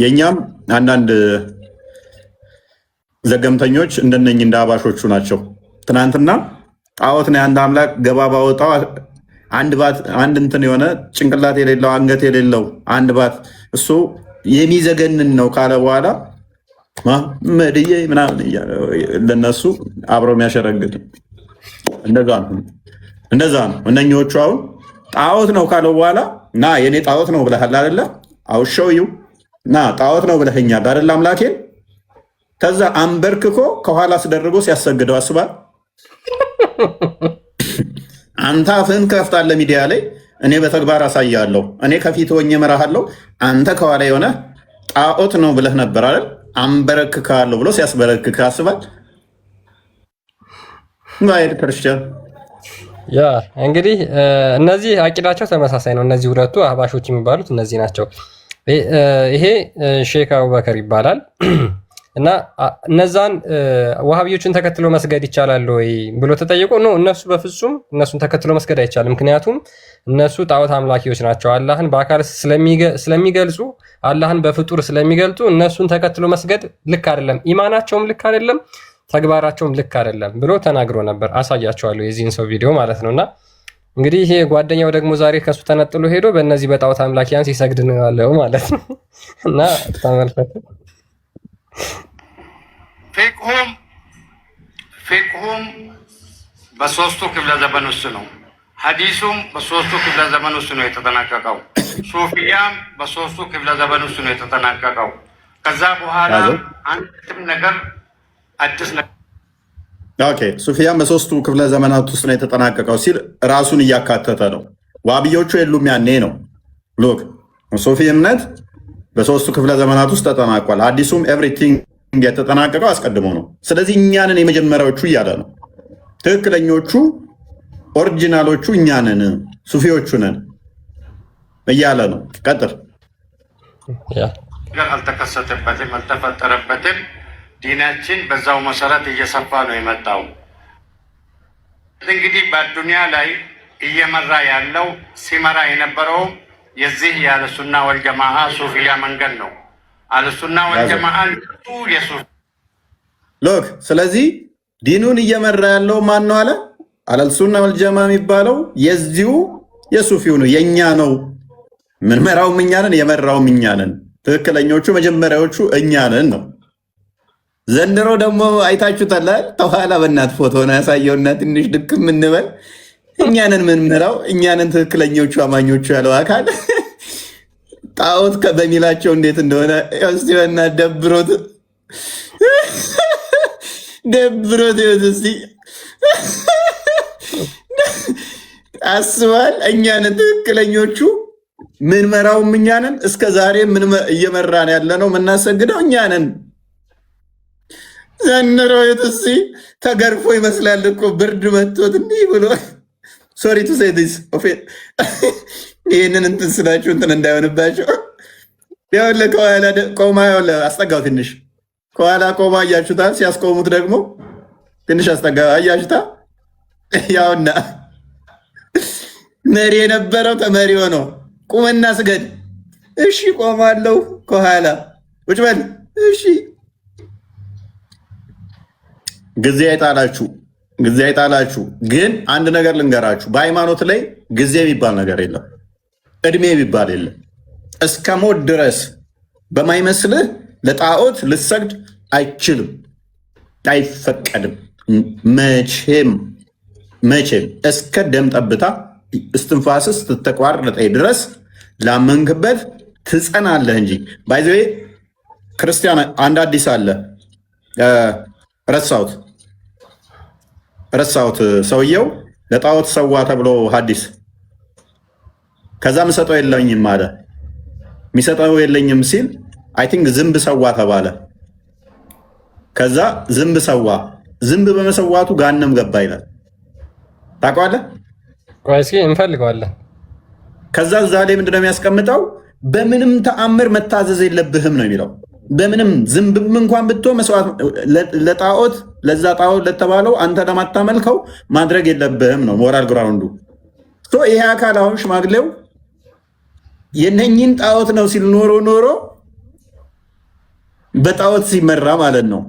[SPEAKER 1] የእኛም አንዳንድ ዘገምተኞች እንደነኝ እንደ ሀባሾቹ ናቸው። ትናንትና ጣዖት ነው የአንድ አምላክ ገባ ባወጣው አንድ እንትን የሆነ ጭንቅላት የሌለው አንገት የሌለው አንድ ባት እሱ የሚዘገንን ነው ካለ በኋላ መድዬ ምናምን ለነሱ አብረው የሚያሸረግድ እንደዛ ነው። እነኞቹ አሁን ጣዖት ነው ካለው በኋላ ና የኔ ጣዖት ነው ብለሃል አይደለ? አውሸውዩ ና ጣዖት ነው ብለኸኛል አይደለ? አምላኬን ከዛ አንበርክኮ ከኋላ አስደርጎ ሲያሰግደው አስባል። አንተ አፍህን ከፍታለህ ሚዲያ ላይ፣ እኔ በተግባር አሳያለሁ። እኔ ከፊት ሆኜ እመራሃለሁ። አንተ ከኋላ የሆነ ጣዖት ነው ብለህ ነበር አይደል? አንበረክካለሁ ብሎ ሲያስበረክክ አስባል። ባይድ ክርስቲያን
[SPEAKER 7] ያ እንግዲህ እነዚህ አቂዳቸው ተመሳሳይ ነው። እነዚህ ሁለቱ አህባሾች የሚባሉት እነዚህ ናቸው። ይሄ ሼክ አቡበከር ይባላል እና እነዛን ዋሃቢዎችን ተከትሎ መስገድ ይቻላል ወይ ብሎ ተጠይቆ ነው እነሱ በፍጹም እነሱን ተከትሎ መስገድ አይቻልም። ምክንያቱም እነሱ ጣዖት አምላኪዎች ናቸው። አላህን በአካል ስለሚገልጹ አላህን በፍጡር ስለሚገልጡ እነሱን ተከትሎ መስገድ ልክ አይደለም፣ ኢማናቸውም ልክ አይደለም፣ ተግባራቸውም ልክ አይደለም ብሎ ተናግሮ ነበር። አሳያቸዋለሁ የዚህን ሰው ቪዲዮ ማለት ነውና እንግዲህ ይሄ ጓደኛው ደግሞ ዛሬ ከሱ ተነጥሎ ሄዶ በእነዚህ በጣዖት አምላኪያን ሲሰግድ ነው ያለው ማለት ነው እና ተመልከቱ።
[SPEAKER 2] ፊቅሁም በሶስቱ ክፍለ ዘመን ውስጥ ነው። ሐዲሱም በሶስቱ ክፍለ ዘመን ውስጥ ነው የተጠናቀቀው። ሱፊያም በሶስቱ ክፍለ ዘመን ውስጥ ነው የተጠናቀቀው። ከዛ በኋላ አንድም ነገር አዲስ ነገር
[SPEAKER 1] ኦኬ። ሱፊያም በሶስቱ ክፍለ ዘመናት ውስጥ ነው የተጠናቀቀው ሲል ራሱን እያካተተ ነው። ዋብዮቹ የሉም ያኔ ነው። ሎክ ሱፊ እምነት በሶስቱ ክፍለ ዘመናት ውስጥ ተጠናቋል። አዲሱም ኤቭሪቲንግ የተጠናቀቀው አስቀድሞ ነው። ስለዚህ እኛንን የመጀመሪያዎቹ እያለ ነው። ትክክለኞቹ ኦሪጂናሎቹ እኛንን ሱፊዎቹ ነን እያለ ነው። ቀጥል።
[SPEAKER 2] አልተከሰተበትም፣ አልተፈጠረበትም። ዲናችን በዛው መሰረት እየሰፋ ነው የመጣው። እንግዲህ በዱንያ ላይ እየመራ ያለው ሲመራ የነበረው የዚህ የአህለሱና ወልጀማዓ ሱፊያ መንገድ ነው። አህለሱና ወልጀማዓ
[SPEAKER 1] ሎክ ስለዚህ ዲኑን እየመራ ያለው ማን ነው አለ? አህለሱና ወልጀማዓ የሚባለው የዚሁ የሱፊው ነው፣ የኛ ነው። ምንመራውም እኛ ነን፣ የመራውም እኛ ነን። ትክክለኞቹ መጀመሪያዎቹ እኛ ነን ነው። ዘንድሮ ደግሞ አይታችሁታል። ተኋላ በእናት ፎቶ ነው ያሳየውና ትንሽ ድክም እንበል። እኛንን ምንምራው እኛንን ትክክለኞቹ አማኞቹ ያለው አካል ጣዖት በሚላቸው እንዴት እንደሆነ ስቲና ደብሮት እስቲ አስባል። እኛንን ትክክለኞቹ ምንመራውም እኛንን እስከ ዛሬ እየመራን ያለ ነው የምናሰግደው እኛንን። ዘንድሮ እስቲ ተገርፎ ይመስላል እኮ ብርድ መጥቶት እንዲህ ብሎ ሶሪ ቱ ሴይ ዲስ ይህንን እንትን ስላችሁ እንትን እንዳይሆንባቸው ያውለ ከኋላ ቆማ ያውለ አስጠጋው ትንሽ ከኋላ ቆማ አያችሁታል። ሲያስቆሙት ደግሞ ትንሽ አስጠጋ አያችሁታ። ያውና መሪ የነበረው ተመሪ ሆኖ ቁምና ስገድ። እሺ ቆማለሁ ከኋላ ቁጭ በል እሺ። ጊዜ አይጣላችሁ። ግን አንድ ነገር ልንገራችሁ፣ በሃይማኖት ላይ ጊዜ የሚባል ነገር የለም፣ እድሜ የሚባል የለም። እስከ ሞት ድረስ በማይመስልህ ለጣዖት ልሰግድ አይችልም፣ አይፈቀድም። መቼም እስከ ደም ጠብታ እስትንፋስስ ስትተቋረጠ ድረስ ላመንክበት ትጸናለህ እንጂ። ባይዘ ክርስቲያን አንድ አዲስ አለ ረሳሁት ሰውየው ለጣዖት ሰዋ ተብሎ ሐዲስ ከዛ ምሰጠው የለኝም አለ። የሚሰጠው የለኝም ሲል አይ ቲንክ ዝንብ ሰዋ ተባለ። ከዛ ዝንብ ሰዋ፣ ዝንብ በመሰዋቱ ጋነም ገባ ይላል። ታውቀዋለህ?
[SPEAKER 7] እስኪ እንፈልገዋለን።
[SPEAKER 1] ከዛ እዛ ላይ ምንድነው የሚያስቀምጠው? በምንም ተአምር መታዘዝ የለብህም ነው የሚለው። በምንም ዝንብም እንኳን ብትሆን መስዋዕት ለጣዖት ለዛ ጣዖት ለተባለው አንተ ለማታመልከው ማድረግ የለብህም ነው ሞራል ግራውንዱ። ይሄ አካል አሁን ሽማግሌው የነኝን ጣዖት ነው ሲል ኖሮ በጣዖት ሲመራ ማለት ነው።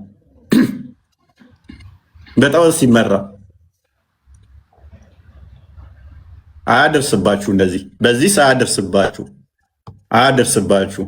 [SPEAKER 1] በጣዖት ሲመራ አያደርስባችሁ፣ እንደዚህ በዚህ አያደርስባችሁ።